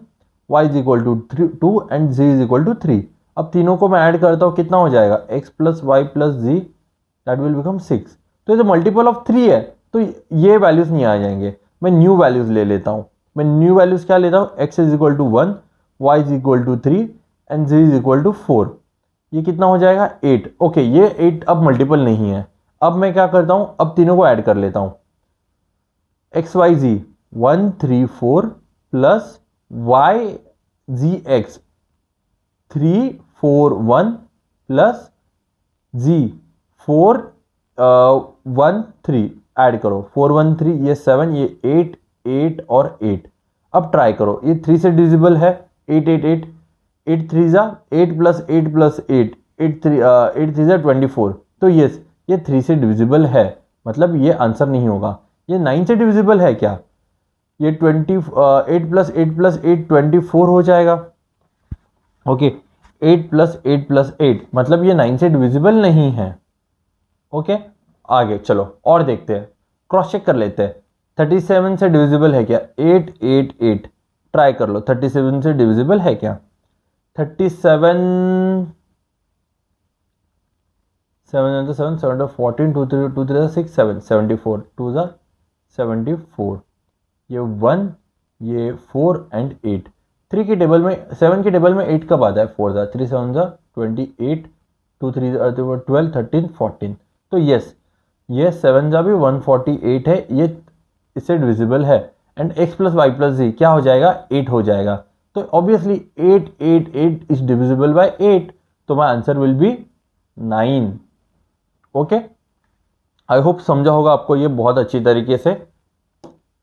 y is equal to 2 and z is equal to 3। अब तीनों को मैं ऐड करता हूँ, कितना हो जाएगा, x plus Y plus z that will become 6। तो ये तो मल्टीपल ऑफ 3 है, तो ये वैल्यूज नहीं आ जाएंगे, मैं न्यू वैल्यूज ले लेता हूँ। मैं न्यू वैल्यूज क्या लेता हूँ, x is equal to 1, y is equal to 3 and z is equal to 4। ये कितना हो जाएगा, 8। ओके, ये 8 अब मल्टीपल नहीं है। अब मैं क्या करता हूं, अब तीनों को ऐड कर लेता हूं, एक्स वाई जी 1 3 4 प्लस वाई जी एक्स 3 4 1 प्लस जी 4 1 3, ऐड करो 4 1 3, ये 7, ये 8 8 और 8। अब ट्राई करो, ये 3 से डिविजिबल है, 8 8 8, 8 3 जा 8 प्लस 8 प्लस 8, 8 3 जा 24। तो यस, ये 3 से डिविजिबल है, मतलब ये आंसर नहीं होगा। ये 9 से डिविजिबल है क्या, ये 8 प्लस 8 प्लस 8 24 हो जाएगा। ओके, 8 प्लस 8 प्लस 8, मतलब ये 9 से डिविजिबल नहीं है। ओके, आगे चलो और देखते हैं, क्रॉस चेक कर लेते हैं। 37 से डिविजिबल है क्या, 8 8 8, ट्राई कर लो 37 से डिविजिबल है क्या। 37 7 तो 7 7 14 2 3 2 3 6 7 74 2 जा 74, ये 1 ये 4 एंड 8। 3 की टेबल में 7 की टेबल में 8 कब आता है, 4 जा 3 7 जा 28 2 3 12 13 14। तो यस, ये 7 जा भी 148 है, ये इससे डिविजिबल है। And x plus Y plus Z क्या हो जाएगा, 8 हो जाएगा। तो ऑब्वियसली 8 8 8 इज डिविजिबल बाय 8, तो my answer will B 9। Okay, I hope समझा होगा आपको ये बहुत अच्छी तरीके से।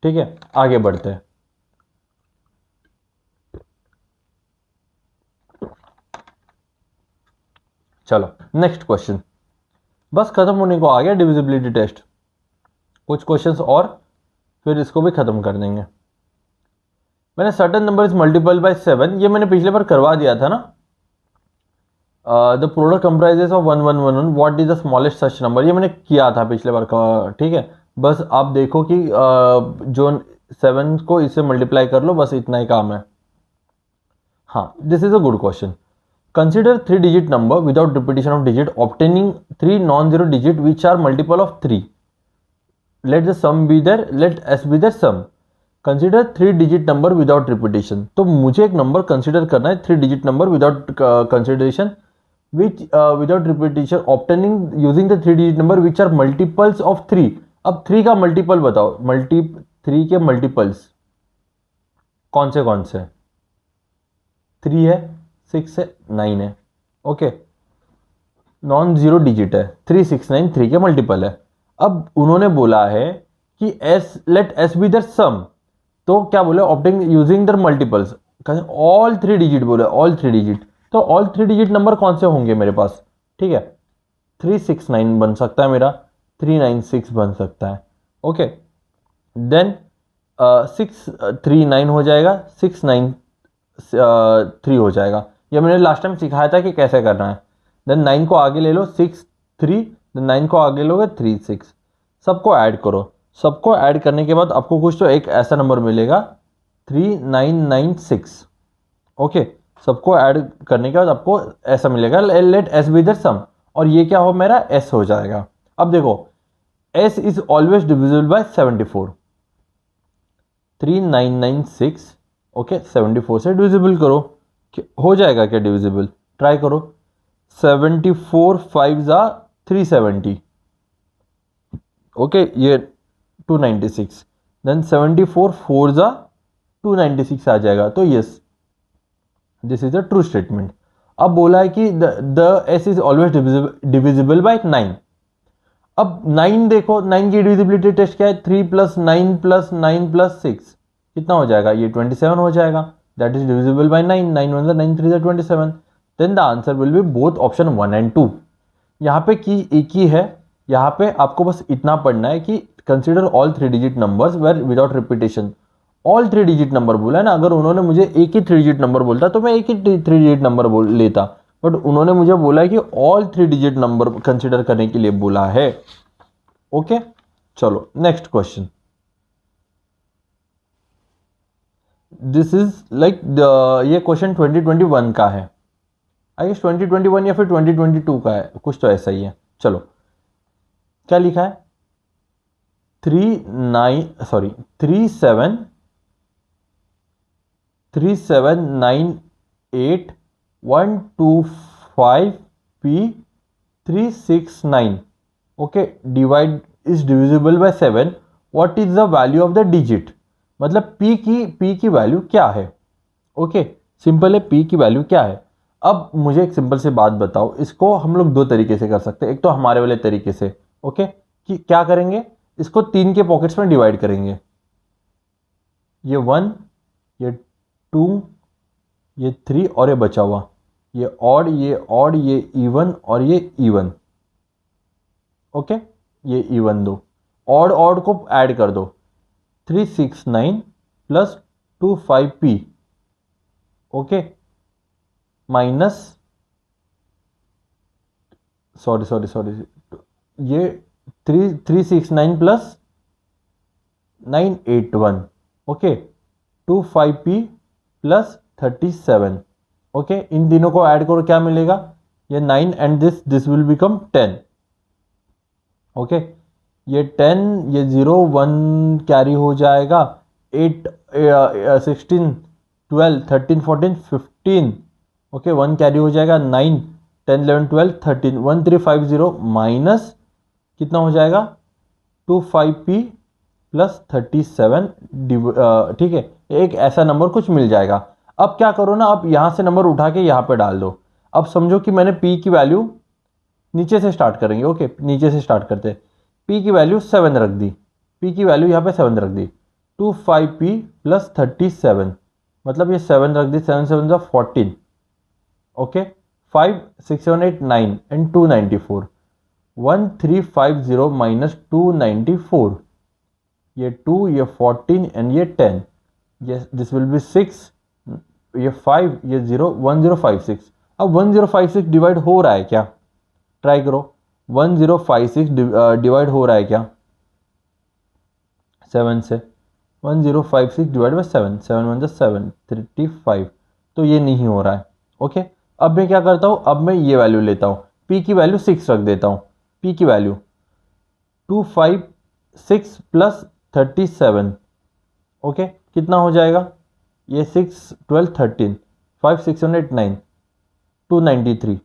ठीक है, आगे बढ़ते हैं। चलो नेक्स्ट क्वेश्चन, बस खत्म होने को आ गया डिविजिबिलिटी टेस्ट, कुछ क्वेश्चंस और फिर इसको भी खत्म कर देंगे। मैंने certain number is multiple bye 7, ये मैंने पिछले बार करवा दिया था ना। The product comprises of 1111, what is the smallest such number. ये मैंने किया था पिछले बार का, ठीक है। बस आप देखो कि जो 7 को इससे मल्टीप्लाई कर लो, बस इतना ही काम है। हाँ, this is a good question. Consider 3-digit number without repetition of digit obtaining 3 non-zero digit which are multiple of 3. Let the sum be there, let s be the sum. Consider 3-digit number without repetition. तो मुझे एक नंबर कंसिडर करना है 3-digit number without consideration which without repetition obtaining using the 3-digit number which are multiples of 3। अब 3 का मल्टीपल बताओ, 3 के मल्टीपल्स कौन से 3 है, 6 है, 9 है। ओके, नॉन जीरो डिजिट है, 369 3 के मल्टीपल है। अब उन्होंने बोला है कि एस लेट एस बी दर सम। तो क्या बोले, ऑप्टिंग यूजिंग दर मल्टीपल्स, ऑल 3 डिजिट बोले, ऑल 3 डिजिट। तो ऑल 3 डिजिट नंबर कौन से होंगे मेरे पास, ठीक है। 369 बन सकता है मेरा, 396 बन सकता है। ओके, देन 639 हो जाएगा, 693 हो जाएगा। ये मैंने लास्ट टाइम सिखाया था कि कैसे करना है। देन 9 को आगे ले लो, 6 3, देन 9 को आगे लोगे 3 6। सबको ऐड करो, सबको ऐड करने के बाद आपको कुछ तो एक ऐसा नंबर मिलेगा 3996। ओके, सबको ऐड करने के बाद आपको ऐसा मिलेगा, लेट एस बी दर सम। और ये क्या हो, मेरा एस हो जाएगा। अब देखो, S is always divisible by 74। 3996, okay, 74 से डिविजिबल करो, हो जाएगा क्या डिविजिबल, ट्राई करो। 74 5 जा 370, ओके, ये 296। देन 74 4 जा 296 आ जाएगा। तो yes, this is a true statement. अब बोला है कि the S is always divisible by 9। अब 9 देखो, 9 की डिविजिबिलिटी टेस्ट क्या है, 3 + 9 + 9 + 6 कितना हो जाएगा, ये 27 हो जाएगा। That is divisible by 9, 9 1 9 3 27। Then the answer will be both option 1 and 2। यहाँ पे की एक ही है, यहाँ पे आपको बस इतना पढ़ना है कि consider all 3-digit numbers where without repetition. All 3-digit number बोला है ना, अगर उन्होंने मुझे एक ही 3-digit नंबर बोलता तो मैं एक ही 3-digit नंबर बोल लेता, बट उन्होंने मुझे बोला है कि ऑल 3-digit नंबर कंसिडर करने के लिए बोला है। ओके, चलो next question. This is like ये क्वेश्चन 2021 का है, आई गेस 2021 या फिर 2022 का है, कुछ तो ऐसा ही है। चलो, क्या लिखा है, 37,379,8,125P369। Okay, divide is divisible by 7, what is the value of the digit. मतलब P की वैल्यू क्या है। ओके, सिंपल है, P की वैल्यू क्या है। अब मुझे एक सिंपल सी बात बताओ, इसको हम लोग 2 तरीके से कर सकते हैं। एक तो हमारे वाले तरीके से, ओके, कि क्या करेंगे, इसको 3 के पॉकेट्स में डिवाइड करेंगे। ये 1, ये 2, ये 3 और ये बचा हुआ, ये ऑड, ये ऑड, ये इवन और ये इवन। ओके, ये इवन दो, ऑड ऑड को ऐड कर दो, 369 + 25P, ओके, माइनस, सॉरी, ये 369 + 981, ओके, 25P + 37। ओके, इन तीनों को ऐड करो, क्या मिलेगा, ये 9 and this will become 10। Okay, ये 10, ये 0 1 कैरी हो जाएगा, 8 16 12 13 14 15, ओके, 1 कैरी हो जाएगा, 9 10 11 12 13 1350 माइनस कितना हो जाएगा, 25P + 37, ठीक है, एक ऐसा नंबर कुछ मिल जाएगा। अब क्या करो ना, आप यहां से नंबर उठा के यहां पे डाल दो। अब समझो कि मैंने P की वैल्यू, नीचे से स्टार्ट करेंगे, ओके, नीचे से स्टार्ट करते हैं। P की वैल्यू 7 रख दी, P की वैल्यू यहाँ पे 7 रख दी, 25P + 37, मतलब ये 7 रख दी, 7 7 जा 14, ओके, 5 6 7 8 9 एंड 294, 1350 माइनस 294, ये 2, ये 14 एंड ये 10, ये दिस विल बी 6, ये 5, ये 0 1056। अब 1056 डिवाइड हो रहा है क्या, ट्राई करो। 1056 डिवाइड हो रहा है क्या 7 से, 1056 डिवाइड बाई 7, 7 1 7, 35, तो ये नहीं हो रहा है। ओके, अब मैं क्या करता हूँ, अब मैं ये वैल्यू लेता हूँ, p की वैल्यू 6 रख देता हूँ, p की वैल्यू 256 प्लस 37, ओके कितना हो जाएगा, ये 6 12 13, 5 6 7 8 9, 293,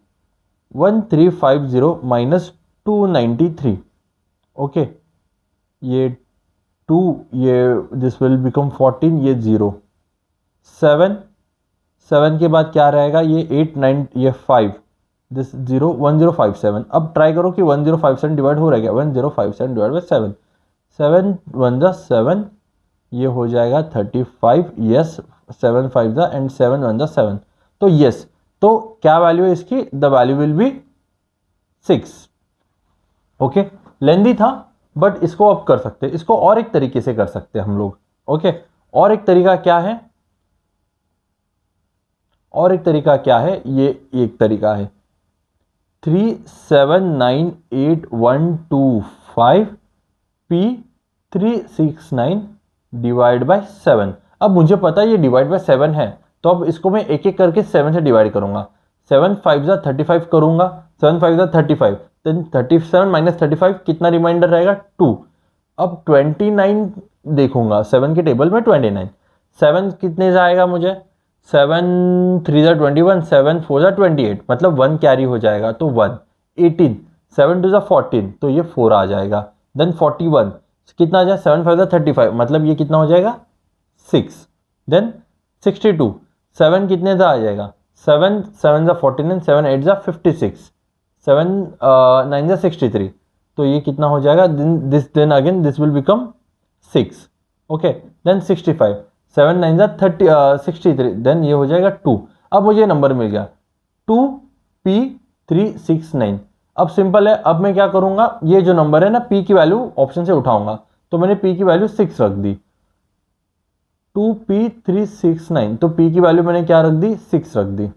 1350 माइनस 293, ओके ये 2, ये दिस विल बिकम 14, ये 0, 7 7 के बाद क्या रहेगा, ये 8 9, ये 5, दिस 0 1057। अब ट्राई करो कि 1057 डिवाइड हो रहा है क्या, 1057 डिवाइड बाई 7, 7 1 7, ये हो जाएगा 35, यस 7 5 एंड 7 1 7, तो यस, तो क्या वैल्यू है इसकी, the value will be 6। Okay, लेंदी था बट इसको अब कर सकते हैं, इसको और एक तरीके से कर सकते हैं हम लोग। ओके, और एक तरीका क्या है, और एक तरीका क्या है, ये एक तरीका है 3798125 p 369 डिवाइड बाय 7। अब मुझे पता है ये डिवाइड बाय 7 है, तो अब इसको मैं एक एक करके 7 से डिवाइड करूंगा, 7 5 35 करूंगा, 7 5 35, देन 37 माइनस 35 कितना रिमाइंडर रहेगा 2। अब 29 देखूंगा 7 के टेबल में 29, 7 कितने जाएगा मुझे, 7 3 21, 7 4 28, मतलब 1 कैरी हो जाएगा तो 1, 18, 7 2 14, तो ये 4 आ जाएगा, देन 41 कितना आ जाएगा, 7 5 35, मतलब ये कितना हो जाएगा 6, देन 62, 7 कितने का आ जाएगा, 7 7 49, 7 8 56, 7 9 63, तो ये कितना हो जाएगा, then again this will become 6, okay then 65, 7 9 30 63, देन ये हो जाएगा 2। अब मुझे नंबर मिल गया 2p369। अब सिंपल है, अब मैं क्या करूंगा, ये जो नंबर है ना p की वैल्यू ऑप्शन से उठाऊंगा, तो मैंने p की वैल्यू 6 रख दी, 2p369, तो p की वैल्यू मैंने क्या रख दी, 6 रख दी,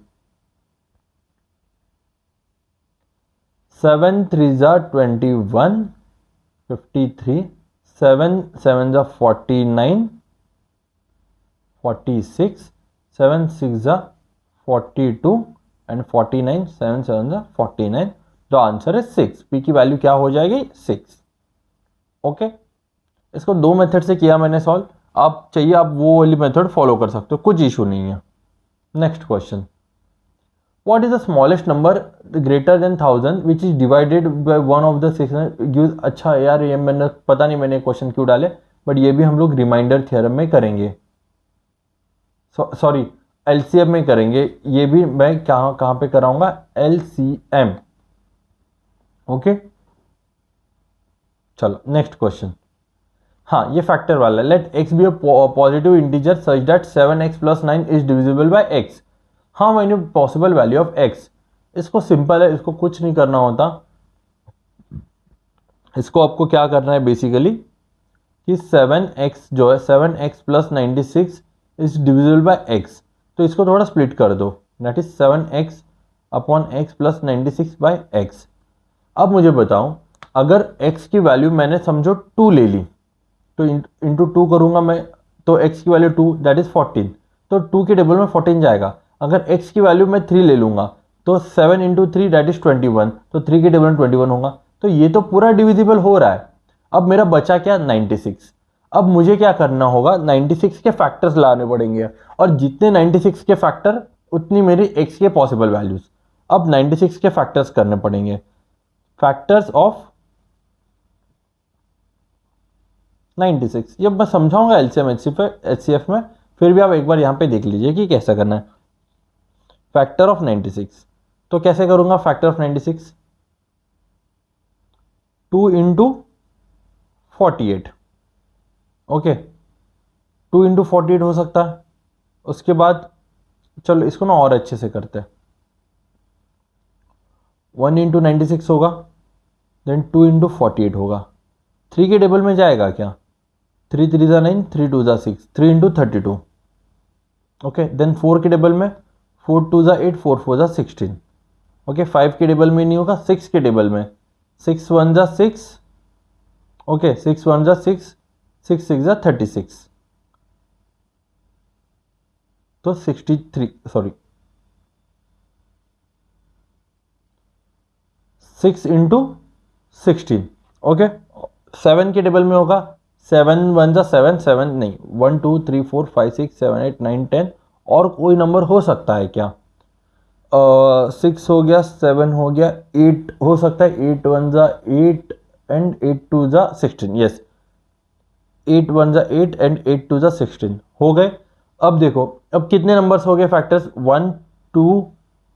7 3 21, 53, 7 7 49, 46, 7 6 42 एंड 49, 7 7 49, द आंसर है 6, p की वैल्यू क्या हो जाएगी 6। ओके, इसको दो मेथड से किया मैंने सॉल्व, आप चाहिए आप वो वाली मेथड फॉलो कर सकते हो, कुछ इशू नहीं है। Next question, what is the smallest number greater than 1000 which is divided by one of the 600। अच्छा यार, ये मैंने पता नहीं मैंने क्वेश्चन क्यों डाले, बट ये भी हम लोग रिमाइंडर थ्योरम में करेंगे, सॉरी एलसीएम में करेंगे, ये भी मैं कहाँ कहाँ पे कराऊंगा, एलसीएम। ओके, चलो नेक्स्ट क्वेश्चन, हाँ ये फैक्टर वाला, let x be a positive integer such that 7x plus 9 is divisible by x। हाँ मैंने पॉसिबल वैल्यू ऑफ x, इसको सिंपल है, इसको कुछ नहीं करना होता, इसको आपको क्या करना है बेसिकली कि 7x जो है 7x plus 96 is divisible by x, तो इसको थोड़ा स्प्लिट कर दो, that is 7x upon x plus 96 by x। अब मुझे बताओ, अगर x की वैल्यू मैंने समझो 2 ले ली, तो इंटू 2 करूंगा मैं, तो x की वैल्यू 2 दैट इज 14, तो 2 के टेबल में 14 जाएगा। अगर x की वैल्यू मैं 3 ले लूंगा, तो 7 इंटू 3 दैट इज 21, तो 3 के टेबल में 21 होगा, तो ये तो पूरा डिविजिबल हो रहा है। अब मेरा बचा क्या, 96। अब मुझे क्या करना होगा, 96 के फैक्टर्स लाने पड़ेंगे, और जितने 96 के फैक्टर उतनी मेरी x के पॉसिबल वैल्यूज। अब 96 के फैक्टर्स करने पड़ेंगे, फैक्टर्स ऑफ 96, ये मैं समझाऊंगा एलसीएम एचसीएफ में, फिर भी आप एक बार यहाँ पे देख लीजिए कि कैसा करना है। फैक्टर ऑफ 96, तो कैसे करूंगा factor of 96, 2 into 48, okay 2 into 48 हो सकता है। उसके बाद चलो इसको ना और अच्छे से करते हैं, 1 इंटू 96 होगा, देन 2 इंटू 48 होगा, 3 के टेबल में जाएगा क्या, 3 3 9, 3 2 6, 3 इंटू 32, ओके देन 4 के टेबल में 4 2 जा 8, 4 4 जा 16। ओके 5 के टेबल में नहीं होगा, 6 के टेबल में 6 1 जा 6। ओके 6 1 जा 6, 6 6 जा 36। तो 63 सॉरी 6 इंटू 16। ओके 7 के टेबल में होगा, 7 1 जा 7, 7 नहीं 1 2 3 4 5 6 7 8 9 10। और कोई नंबर हो सकता है क्या? 6 हो गया, 7 हो गया, 8 हो सकता है। 8 1 जा 8 एंड 8 2 जा 16। यस 8 1 जा 8 एंड 8 2 जा 16 हो गए। अब देखो अब कितने नंबर्स हो गए फैक्टर्स? 1 2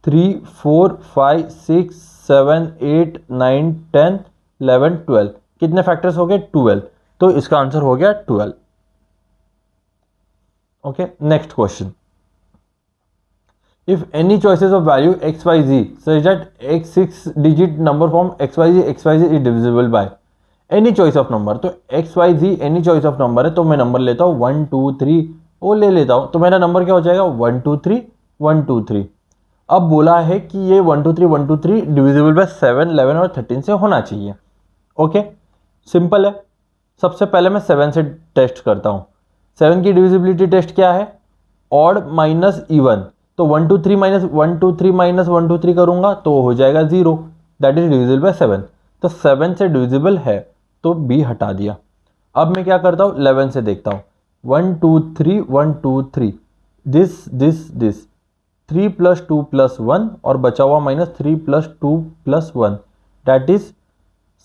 3 4 5 6 7 8 9 10 11 12। कितने फैक्टर्स हो गए? 12। तो इसका आंसर हो गया 12। Okay next question. If any choices of value x, y, z such that x 6-digit number form x, y, z is divisible by any choice of number। तो x, y, z any choice of number है, तो मैं नंबर लेता हूँ 1 2 3 वो ले लेता हूँ। तो मेरा नंबर क्या हो जाएगा? 1 2 3 1 2 3। अब बोला है कि ये 1 2 3 1 2 3 डिविजिबल बाय 7 11 और 13 से होना चाहिए। ओके सिंपल है। सबसे पहले मैं 7 से टेस्ट करता हूँ। 7 की डिविजिबिलिटी टेस्ट क्या है? Odd minus even. तो 1 2 3 माइनस 1 2 3 माइनस 1 2 3 करूंगा तो हो जाएगा 0। That is divisible by 7। तो 7 से डिविजिबल है तो बी हटा दिया। अब मैं क्या करता हूँ? 11 से देखता हूँ। 1 2 3 1 2 3 दिस 3 प्लस 2 प्लस 1 और बचा हुआ minus 3 plus 2 plus 1 that is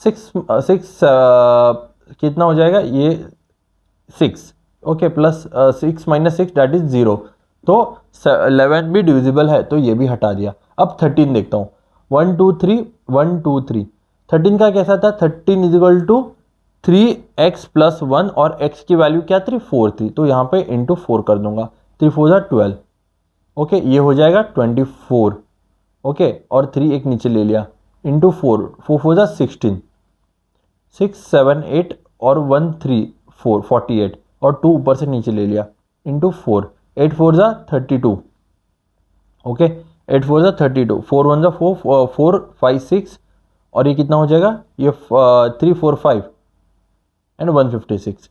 6 कितना हो जाएगा? ये 6। Okay plus 6 minus 6 that is 0। तो 11 भी डिविजिबल है तो ये भी हटा दिया। अब 13 देखता हूँ। 1 2 3 1 2 3। 13 का कैसा था? 13 is equal to 3x plus 1 और x की वैल्यू क्या थी? 4 थी। तो यहाँ पे इंटू 4 कर दूंगा। 3 4 जा 12। ओके ये हो जाएगा 24। ओके और 3 एक नीचे ले लिया इंटू 4 4 4 जा 16 6 7 8 और 1 3 4 48 और 2 ऊपर से नीचे ले लिया इंटू 4 8 4 जा 32। ओके 8 4 जा 32 4 1 जा 4 4 5 6 और ये कितना हो जाएगा? ये 3 4 5 एंड 156।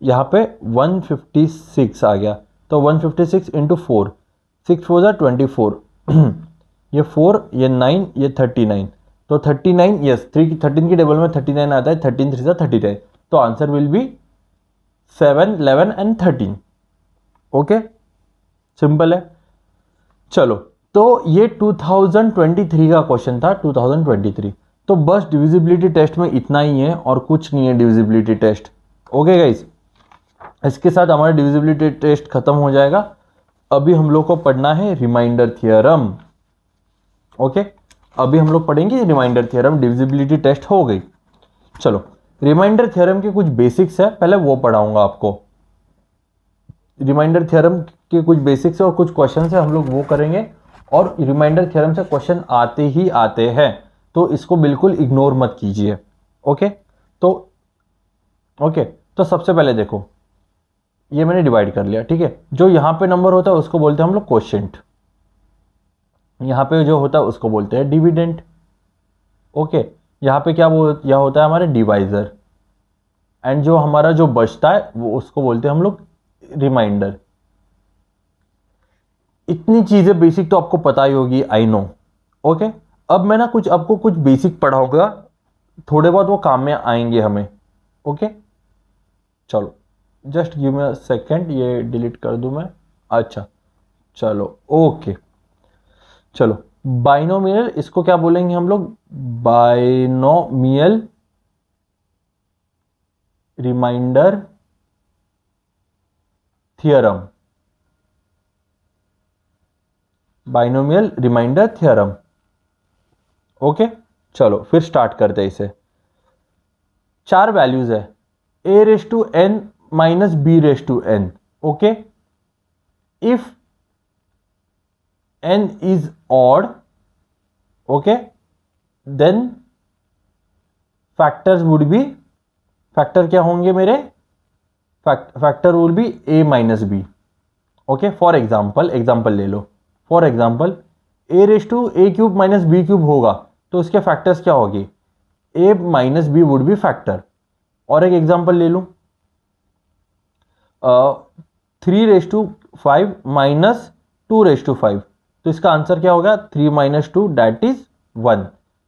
यहाँ पे 156 आ गया। तो 156 इंटू 4 6 4 जा 24 ये 4 ये 9 ये 39। तो 39 यस 13 की टेबल में 39 आता है। 13 3 जा 39। तो answer will B 7 11 and 13। Okay simple है। चलो तो ये 2023 का क्वेश्चन था। 2023 तो बस डिविजिबिलिटी टेस्ट में इतना ही है और कुछ नहीं है डिविजिबिलिटी टेस्ट। ओके गाइस इसके साथ हमारा डिविजिबिलिटी टेस्ट खत्म हो जाएगा। अभी हम लोग को पढ़ना है रिमाइंडर थ्योरम। ओके अभी हम लोग पढ़ेंगे रिमाइंडर थ्योरम। डिविजिबिलिटी टेस्ट हो गई। चलो रिमाइंडर थ्योरम के कुछ बेसिक्स है, पहले वो पढ़ाऊंगा आपको। रिमाइंडर थ्योरम के कुछ बेसिक्स है और कुछ क्वेश्चन है, हम लोग वो करेंगे। और रिमाइंडर थ्योरम से क्वेश्चन आते ही आते हैं तो इसको बिल्कुल इग्नोर मत कीजिए। ओके तो सबसे पहले देखो ये मैंने डिवाइड कर लिया। ठीक है जो यहाँ पे नंबर होता है उसको बोलते हैं हम लोग क्वोशिएंट। यहाँ पे जो होता है उसको बोलते हैं डिविडेंड। ओके यहाँ पे क्या यह होता है हमारे डिवाइजर। एंड जो हमारा जो बचता है वो उसको बोलते हैं हम लोग रिमाइंडर। इतनी चीजें बेसिक तो आपको पता ही होगी आई नो। ओके अब मैं ना कुछ आपको कुछ बेसिक पढ़ाऊंगा, थोड़े बहुत वो काम में आएंगे हमें। ओके चलो just give me a second, ये डिलीट कर दूं मैं। अच्छा चलो ओके चलो बाइनोमियल इसको क्या बोलेंगे हम लोग? Binomial remainder theorem. Binomial remainder theorem. Okay चलो फिर स्टार्ट करते हैं इसे। 4 वैल्यूज है a raise to n minus b raise to n। Okay if n is odd okay then factors would be, factor क्या होंगे मेरे? फैक्टर would be a minus b। Okay for example ले लो। For example A raise to A cube minus B cube होगा तो इसके फैक्टर्स क्या होगी, A minus B would be factor. और एक एग्जाम्पल ले लूँ, 3 raise to 5 minus 2 race to 5, तो इसका आंसर क्या होगा 3 माइनस 2 दैट इज 1।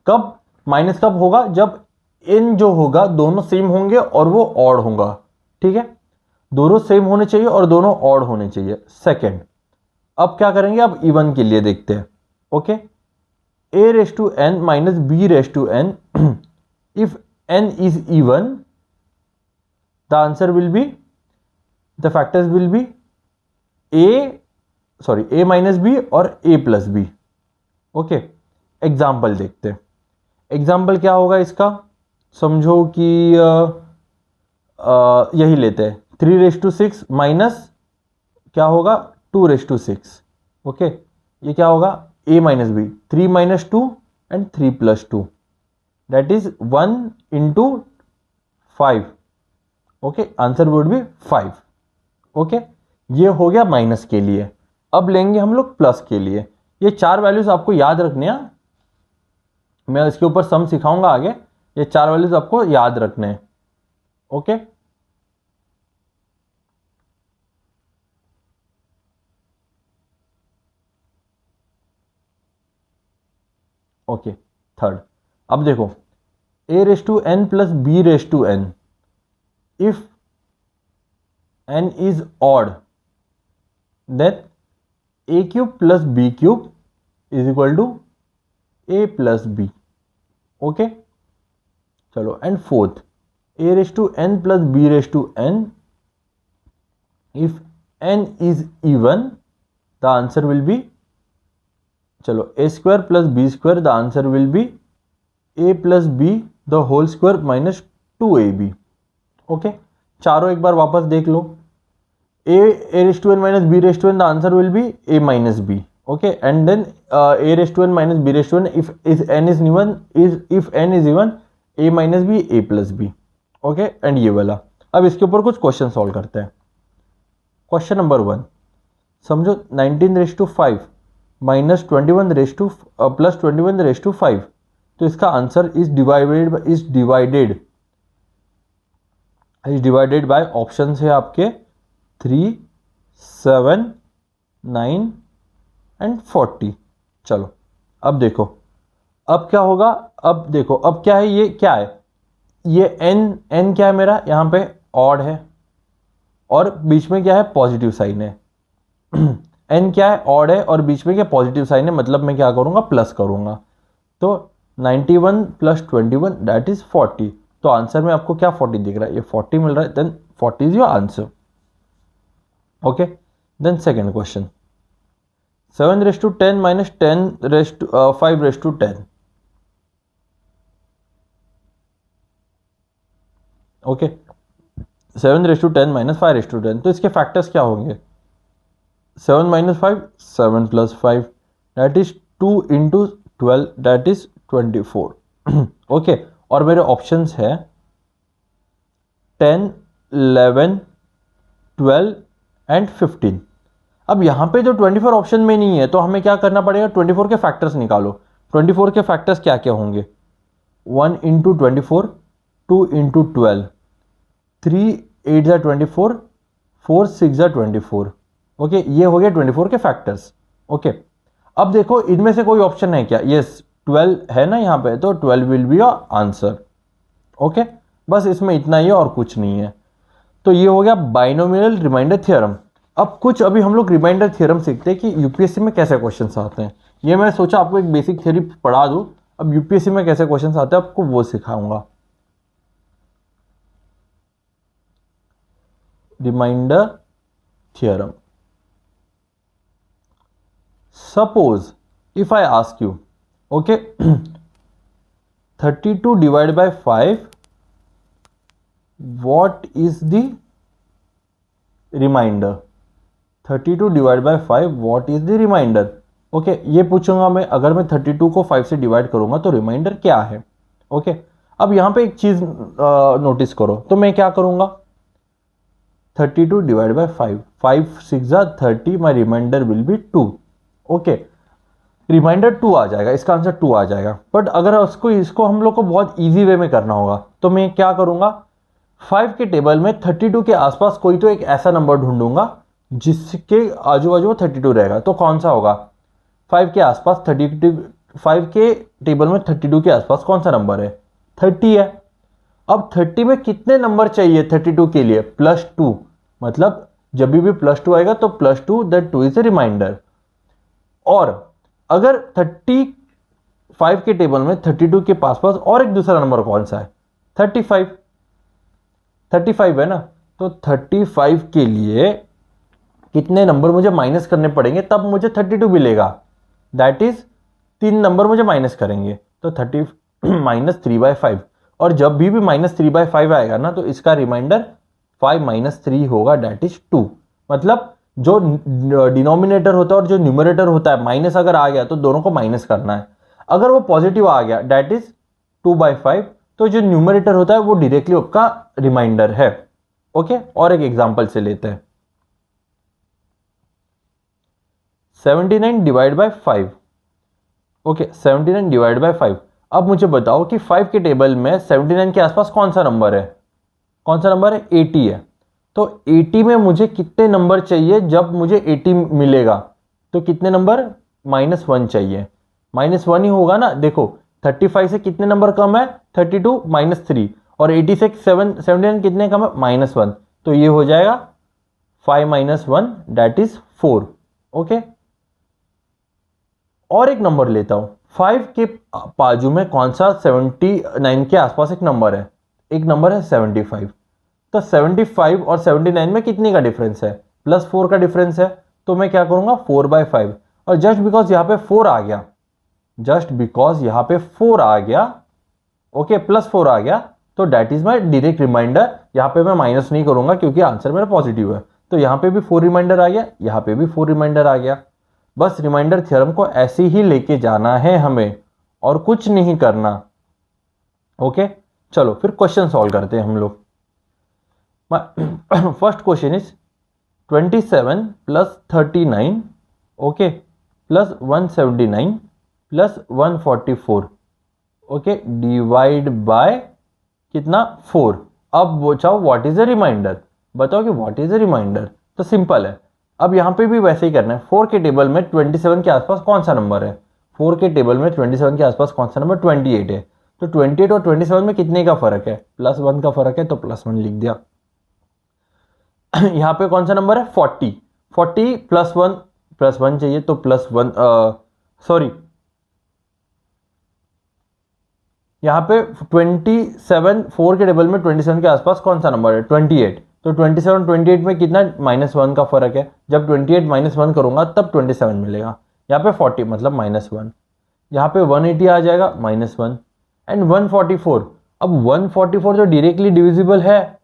कब माइनस कब होगा, जब इन जो होगा दोनों सेम होंगे और वो ऑड होगा, ठीक है, दोनों सेम होने चाहिए और दोनों ऑड होने चाहिए। सेकेंड, अब क्या करेंगे, अब इवन के लिए देखते हैं। Okay, a raise to n minus b raise to n, if n is even the answer will be, the factors will be a minus b और a plus b। Okay, example देखते हैं। एग्जाम्पल क्या होगा इसका, समझो कि यही लेते हैं, 3 रेस टू 6 माइनस क्या होगा 2 रेस टू 6। ओके, ये क्या होगा a minus b, 3 minus 2 and 3 plus 2 that is 1 into 5। Okay, answer would be 5। Okay, ये हो गया माइनस के लिए। अब लेंगे हम लोग प्लस के लिए। ये 4 वैल्यूज आपको याद रखने हैं, मैं इसके ऊपर सम सिखाऊंगा आगे। ये 4 वैल्यूज आपको याद रखने हैं। ओके, ओके, थर्ड, अब देखो a raise to n plus b raise to n, if n is odd then a cube plus b cube is equal to a plus b। Okay, चलो, and fourth, a raise to n plus b raise to n, if n is even the answer will be, चलो, a square plus b square, the answer will be a plus b the whole square minus 2ab। Okay, चारों एक बार वापस देख लो, a raise to n minus b raise to n, the answer will be a minus b। Okay, and then a raise to n minus b raise to n, if n is even a minus b a plus b। Okay, and ये वाला। अब इसके ऊपर कुछ क्वेश्चन सॉल्व करते हैं। क्वेश्चन नंबर 1, समझो 19 raise to 5 minus 21 raise to plus 21 raise to 5, तो इसका answer is divided by option है आपके 3, 7, 9 एंड 40। चलो, अब देखो अब क्या होगा, अब देखो अब क्या है, ये क्या है, ये n क्या है मेरा, यहां पे ऑड है और बीच में क्या है पॉजिटिव साइन है। n क्या है, ऑड है और बीच में क्या पॉजिटिव साइन है, मतलब मैं क्या करूंगा प्लस करूंगा। तो 91 प्लस 21 दैट इज 40। तो आंसर में आपको क्या 40 दिख रहा है, ये 40 मिल रहा है, then 40 is your answer. Okay, then second question, 7 raise to 10 minus 5 raise to 10। Okay, 7 raise to 10 minus 5 raise to 10, तो इसके फैक्टर्स क्या होंगे, 7 minus 5 7 plus 5 that is 2 into 12 that is 24। Okay, और मेरे ऑप्शंस है 10, 11, 12 एंड 15। अब यहां पे जो 24 ऑप्शन में नहीं है तो हमें क्या करना पड़ेगा, 24 के फैक्टर्स निकालो। 24 के फैक्टर्स क्या क्या होंगे, 1 इंटू 24, 2 इंटू 12, 3 8 जा 24, 4 6 जा 24। ओके, ये हो गया 24 के फैक्टर्स। ओके, अब देखो इनमें से कोई ऑप्शन है क्या, यस 12 है ना यहाँ पे, तो 12 will be your answer. Okay, बस इसमें इतना ही है और कुछ नहीं है। तो ये हो गया बाइनोमियल रिमाइंडर थ्योरम। अब कुछ अभी हम लोग रिमाइंडर थ्योरम सीखते हैं कि यूपीएससी में कैसे क्वेश्चंस आते हैं। ये मैं सोचा आपको एक बेसिक थ्योरी पढ़ा दूं, अब यूपीएससी में कैसे क्वेश्चंस आते हैं आपको वो सिखाऊंगा। Remainder theorem, suppose if I ask you, okay, 32 divide by 5 what is the remainder, 32 divide by 5 what is the remainder। Okay, ये पूछूंगा मैं, अगर मैं 32 को 5 से डिवाइड करूंगा तो रिमाइंडर क्या है। ओके, अब यहां पे एक चीज नोटिस करो, तो मैं क्या करूंगा, 32 divide by 5, 5 6 30, my remainder will be 2। Okay, remainder 2 आ जाएगा, इसका आंसर 2 आ जाएगा। बट अगर इसको हम लोग को बहुत ईजी वे में करना होगा तो मैं क्या करूंगा, 5 के टेबल में 32 के आसपास कोई तो एक ऐसा नंबर ढूंढूंगा जिसके आजू बाजू में 32 रहेगा। तो कौन सा होगा, 5 के आसपास 32, 5 के टेबल में 32 के आसपास कौन सा नंबर है, 30 है। अब 30 में कितने नंबर चाहिए 32 के लिए, +2, मतलब जब भी +2 आएगा तो +2, दैट 2 इज ए रिमाइंडर। और अगर 35 के टेबल में 32 के पास और एक दूसरा नंबर कौन सा है, 35 है ना। तो 35 के लिए कितने नंबर मुझे माइनस करने पड़ेंगे तब मुझे 32 मिलेगा, दैट इज 3 नंबर मुझे माइनस करेंगे। तो 30 -3/5, और जब भी -3/5 आएगा ना तो इसका रिमाइंडर 5 - 3 होगा, दैट इज 2। मतलब जो डिनोमिनेटर होता है और जो न्यूमरेटर होता है, माइनस अगर आ गया तो दोनों को माइनस करना है। अगर वो पॉजिटिव आ गया दैट इज 2/5, तो जो न्यूमरेटर होता है वो डायरेक्टली आपका रिमाइंडर है। ओके, और एक एग्जांपल से लेते हैं, 79 divide by 5। Okay, 79 divide by 5। अब मुझे बताओ कि 5 के टेबल में 79 के आसपास कौन सा नंबर है, कौन सा नंबर है, 80 है। तो 80 में मुझे कितने नंबर चाहिए जब मुझे 80 मिलेगा, तो कितने नंबर, -1 चाहिए। -1 ही होगा ना, देखो 35 से कितने नंबर कम है, 32 -3, और 80 से 79 कितने कम है, -1। तो ये हो जाएगा 5 - 1, दैट इज 4। ओके, और एक नंबर लेता हूं, 5 के बाजू में कौन सा 79 के आसपास एक नंबर है, एक नंबर है 75। तो 75 और 79 में कितने का डिफरेंस है, +4 का डिफरेंस है। तो मैं क्या करूंगा, 4/5, और जस्ट बिकॉज यहां पे 4 आ गया, जस्ट बिकॉज यहां पे 4 आ गया, ओके, +4 आ गया, तो that is my direct remainder. यहां पे मैं माइनस नहीं करूंगा क्योंकि आंसर मेरा पॉजिटिव है। तो यहां पे भी 4 रिमाइंडर आ गया, यहां पे भी 4 रिमाइंडर आ गया। बस रिमाइंडर थ्योरम को ऐसे ही लेके जाना है हमें, और कुछ नहीं करना। ओके, चलो फिर क्वेश्चन सॉल्व करते हैं हम लोग। First question is 27 + 39, okay, + 179 + 144, okay, divide by कितना, 4। अब पूछाओ व्हाट इज अ रिमाइंडर, बताओ कि व्हाट इज अ रिमाइंडर। तो सिंपल है, अब यहां पे भी वैसे ही करना है। 4 के टेबल में 27 के आसपास कौन सा नंबर है, 4 के टेबल में 27 के आसपास कौन सा नंबर, 28 है। तो 28 और 27 में कितने का फर्क है, +1 का फर्क है, तो +1 लिख दिया। यहां पे कौन सा नंबर है, 40 +1 चाहिए, तो +1, सॉरी, यहां पे 27, 4 के टेबल में 27 के आसपास कौन सा नंबर है, 28। तो 27 28 में कितना, -1 का फर्क है। जब 28 -1 करूंगा तब 27 मिलेगा। यहाँ पे 40 मतलब -1, यहाँ पे 180 आ जाएगा, -1, एंड 144। अब 144 जो डायरेक्टली डिविजिबल है,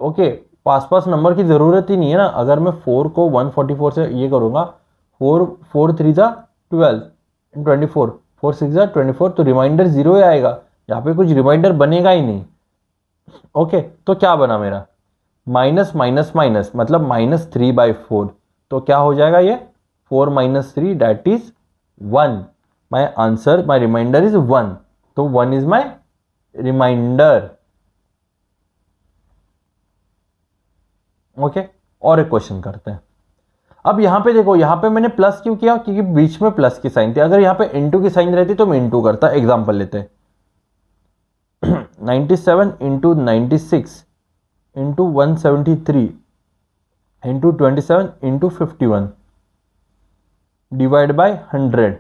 ओके, पास नंबर की जरूरत ही नहीं है ना। अगर मैं 4 को 144 से ये करूंगा, 4 3 जा 12 24, 4 6 जा 24, तो रिमाइंडर 0 ही आएगा। यहाँ पे कुछ रिमाइंडर बनेगा ही नहीं। ओके, तो क्या बना मेरा, माइनस माइनस माइनस मतलब -3/4। तो क्या हो जाएगा ये, 4 - 3 that is 1। My answer, my remainder is 1। तो 1 इज माई रिमाइंडर। ओके, और एक क्वेश्चन करते हैं। अब यहां पे देखो, यहां पे मैंने प्लस क्यों किया, क्योंकि बीच में प्लस की साइन थी। अगर यहां पे इंटू की साइन रहती तो मैं इंटू करता। एग्जांपल लेते हैं, 97 × 96 × 173 × 27 × 51 डिवाइड बाय 100।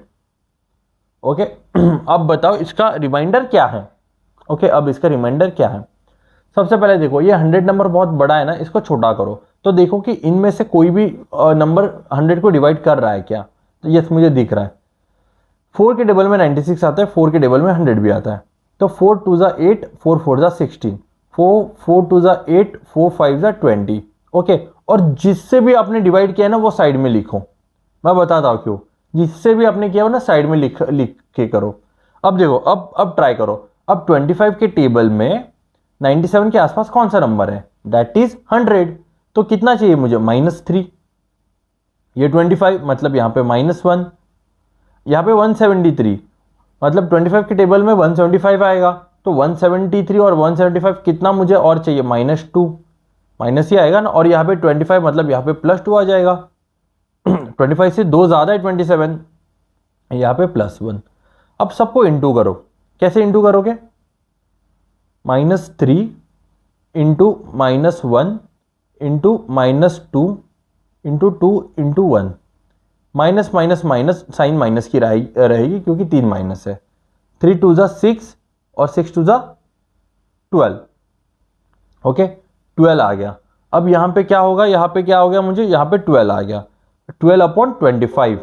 ओके, अब बताओ इसका रिमाइंडर क्या है। ओके, अब इसका रिमाइंडर क्या है। सबसे पहले देखो, ये 100 नंबर बहुत बड़ा है ना, इसको छोटा करो। तो देखो कि इनमें से कोई भी नंबर 100 को डिवाइड कर रहा है क्या। तो यस, मुझे दिख रहा है। 4 के टेबल में 96 आता है, 4 के टेबल में 100 भी आता है। तो 4 2 जा 8, 4 4 जा 16, 4 2 जा 8, 4 5 जा 20। ओके, और जिससे भी आपने डिवाइड किया है ना वो साइड में लिखो। मैं बताता हूँ क्यों, जिससे भी आपने किया हो ना साइड में लिख के करो। अब देखो, अब ट्राई करो। अब 25 के टेबल में 97 के आसपास कौन सा नंबर है, दैट इज 100। तो कितना चाहिए मुझे, -3। ये 25 मतलब यहां पे -1, यहाँ पे 173, मतलब 25 के टेबल में 175 आएगा, तो 173 और 175 कितना मुझे और चाहिए, -2, माइनस ही आएगा ना, और यहाँ पे 25 मतलब यहाँ पे +2 आ जाएगा। 25 से 2 ज़्यादा है 27, यहाँ पे +1। अब सबको इंटू करो, कैसे इंटू करोगे, -3 into -1 into -2 into 2 into 1, minus minus minus sign minus की रहेगी क्योंकि 3 माइनस है। 3 2 ज़ा 6 और 6 2 ज़ा 12, ओके 12 आ गया। अब यहाँ पे क्या होगा, यहाँ पे क्या हो गया मुझे, यहाँ पे 12 आ गया, 12/25,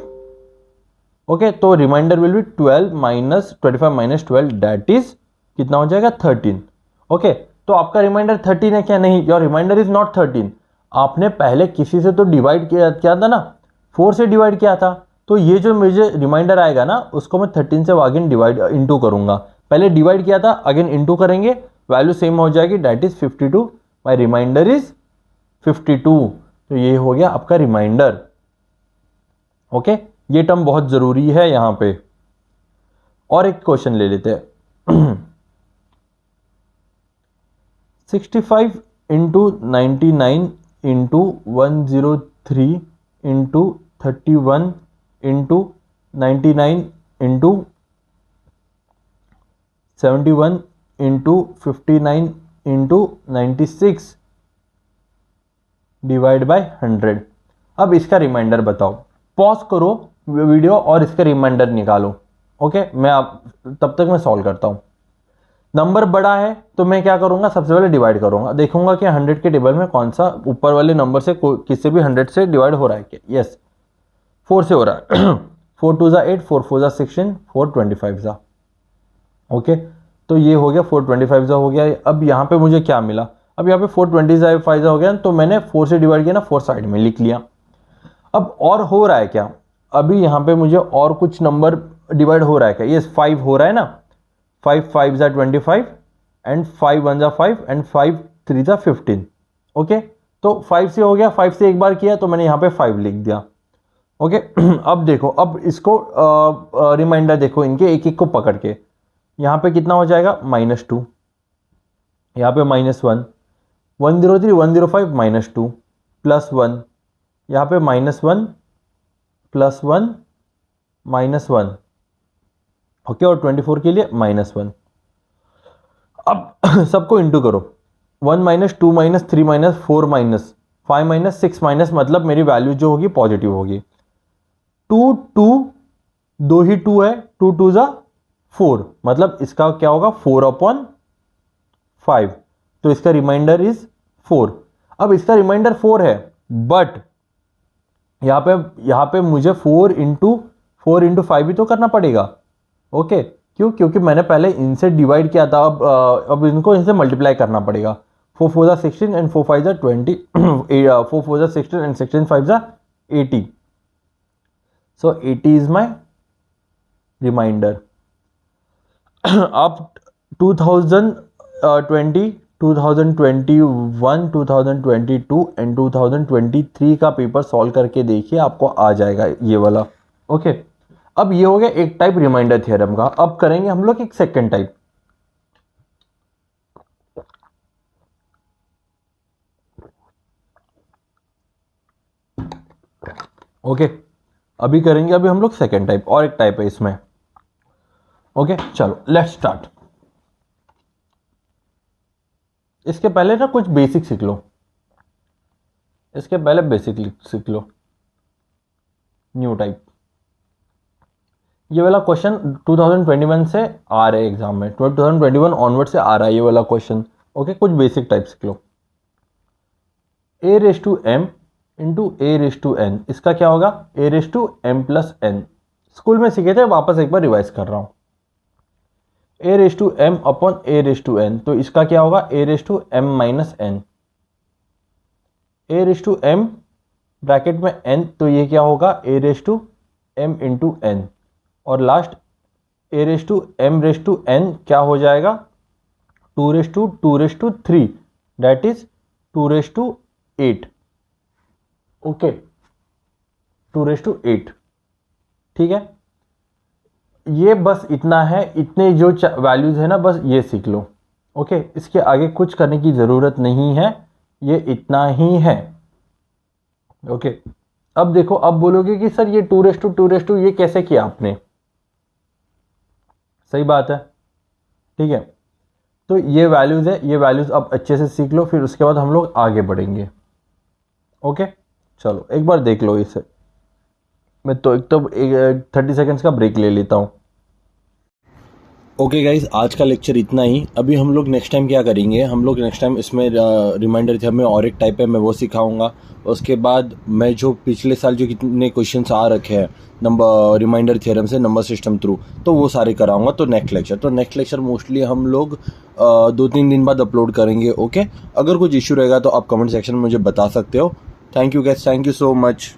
ओके। तो remainder will be 12 minus 25 minus 12, that is कितना हो जाएगा, 13, ओके। तो आपका रिमाइंडर 13 है क्या, नहीं, योर रिमाइंडर इज नॉट 13। आपने पहले किसी से तो डिवाइड किया था ना, 4 से डिवाइड किया था, तो ये जो मुझे रिमाइंडर आएगा ना उसको मैं 13 से अगेन डिवाइड इंटू करूंगा। पहले डिवाइड किया था, अगेन इंटू करेंगे, वैल्यू सेम हो जाएगी, that is 52, my remainder is 52। तो ये हो गया आपका रिमाइंडर, ओके। ये टर्म बहुत जरूरी है यहां पे। और एक क्वेश्चन ले लेते हैं। 65 into 99 into 103 into 31 into 99 into 71 into 59 into 96 divide by 100। अब इसका रिमाइंडर बताओ, पॉज करो वीडियो और इसका रिमाइंडर निकालो, ओके। मैं आप तब तक मैं सॉल्व करता हूं। नंबर बड़ा है तो मैं क्या करूंगा, सबसे पहले डिवाइड करूंगा, देखूंगा कि 100 के टेबल में कौन सा ऊपर वाले नंबर से किससे भी 100 से डिवाइड हो रहा है क्या, यस 4 से हो रहा है। 4 2 ज़ा 8, 4 4 ज़ा 16, 4 25 ज़ा, ओके। तो ये हो गया 425 ज़ा हो गया। अब यहाँ पे मुझे क्या मिला, अब यहाँ पे 425 ज़ा हो गया, तो मैंने 4 से डिवाइड किया ना, 4 साइड में लिख लिया। अब और हो रहा है क्या, अभी यहाँ पे मुझे और कुछ नंबर डिवाइड हो रहा है क्या, ये 5 हो रहा है ना, 5 5 ज़ा 25 एंड 5 1 ज़ा 5 एंड 5 3 ज़ा 15, ओके। तो 5 से हो गया, 5 से एक बार किया तो मैंने यहाँ पे 5 लिख दिया, ओके। अब देखो, अब इसको रिमाइंडर देखो इनके एक एक को पकड़ के, यहाँ पे कितना हो जाएगा, -2, यहाँ पे -1, 103 105 -2 +1, यहाँ पे -1 +1 -1, ओके। और 24 के लिए -1। अब सबको इंटू करो, 1 -2 -3 -4 -5 -6 मतलब मेरी वैल्यू जो होगी पॉजिटिव होगी। 2 2 दो ही 2 है, 2 2 ज़ा 4, मतलब इसका क्या होगा, 4/5, तो इसका रिमाइंडर इज 4। अब इसका रिमाइंडर 4 है, बट यहाँ पे मुझे 4 इंटू 5 भी तो करना पड़ेगा, ओके। क्यों, क्योंकि मैंने पहले इनसे डिवाइड किया था, अब इनको इनसे मल्टीप्लाई करना पड़ेगा। 4 4 ज़ा 16 एंड 4 5 ज़ा 20, 4 4 ज़ा 16 एंड 16 5 ज़ा 80, सो 80 इज माई रिमाइंडर। अब 2020 2021 2022 एंड 2023 का पेपर सॉल्व करके देखिए, आपको आ जाएगा ये वाला, ओके। अब ये हो गया एक टाइप रिमाइंडर थ्योरम का। अब करेंगे हम लोग एक सेकंड टाइप, ओके। अभी करेंगे अभी हम लोग सेकंड टाइप, और एक टाइप है इसमें, ओके। चलो लेट्स स्टार्ट। इसके पहले ना कुछ बेसिक सीख लो, इसके पहले बेसिक सीख लो। न्यू टाइप, ये वाला क्वेश्चन 2021 से आ रहे एग्जाम में, 2021 ऑनवर्ड से आ रहा है ये वाला क्वेश्चन, ओके। कुछ बेसिक टाइप सीख लो। a⁻m इंटू a⁻n, इसका क्या होगा, a⁻m+n, स्कूल में सीखे थे, वापस एक बार रिवाइज कर रहा हूं। a⁻m/a⁻n, तो इसका क्या होगा, a⁻m-n, a⁻m ब्रैकेट में n, तो ये क्या होगा, a⁻m×n, और लास्ट a⁻m⁻n क्या हो जाएगा, 2/2/3, दैट इज 2/8, ओके, 2/8, ठीक है। ये बस इतना है, इतने जो वैल्यूज़ है ना बस ये सीख लो। ओके, इसके आगे कुछ करने की ज़रूरत नहीं है, ये इतना ही है। ओके, अब देखो, अब बोलोगे कि सर ये 2:2 ये कैसे किया आपने? सही बात है, ठीक है। तो ये वैल्यूज़ है, ये वैल्यूज़ अब अच्छे से सीख लो, फिर उसके बाद हम लोग आगे बढ़ेंगे। ओके, चलो एक बार देख लो इसे। मैं तो एक 30 सेकेंड्स का ब्रेक ले लेता हूँ। ओके गाइज, आज का लेक्चर इतना ही। अभी हम लोग नेक्स्ट टाइम क्या करेंगे, हम लोग नेक्स्ट टाइम इसमें रिमाइंडर थ्योरम में और एक टाइप है, मैं वो सिखाऊंगा। उसके बाद मैं जो पिछले साल जो कितने क्वेश्चंस आ रखे हैं नंबर रिमाइंडर थ्योरम से नंबर सिस्टम थ्रू, तो वो सारे कराऊंगा। तो नेक्स्ट लेक्चर मोस्टली हम लोग 2-3 दिन बाद अपलोड करेंगे। ओके, अगर कुछ इशू रहेगा तो आप कमेंट सेक्शन में मुझे बता सकते हो। Thank you guys, thank you so much.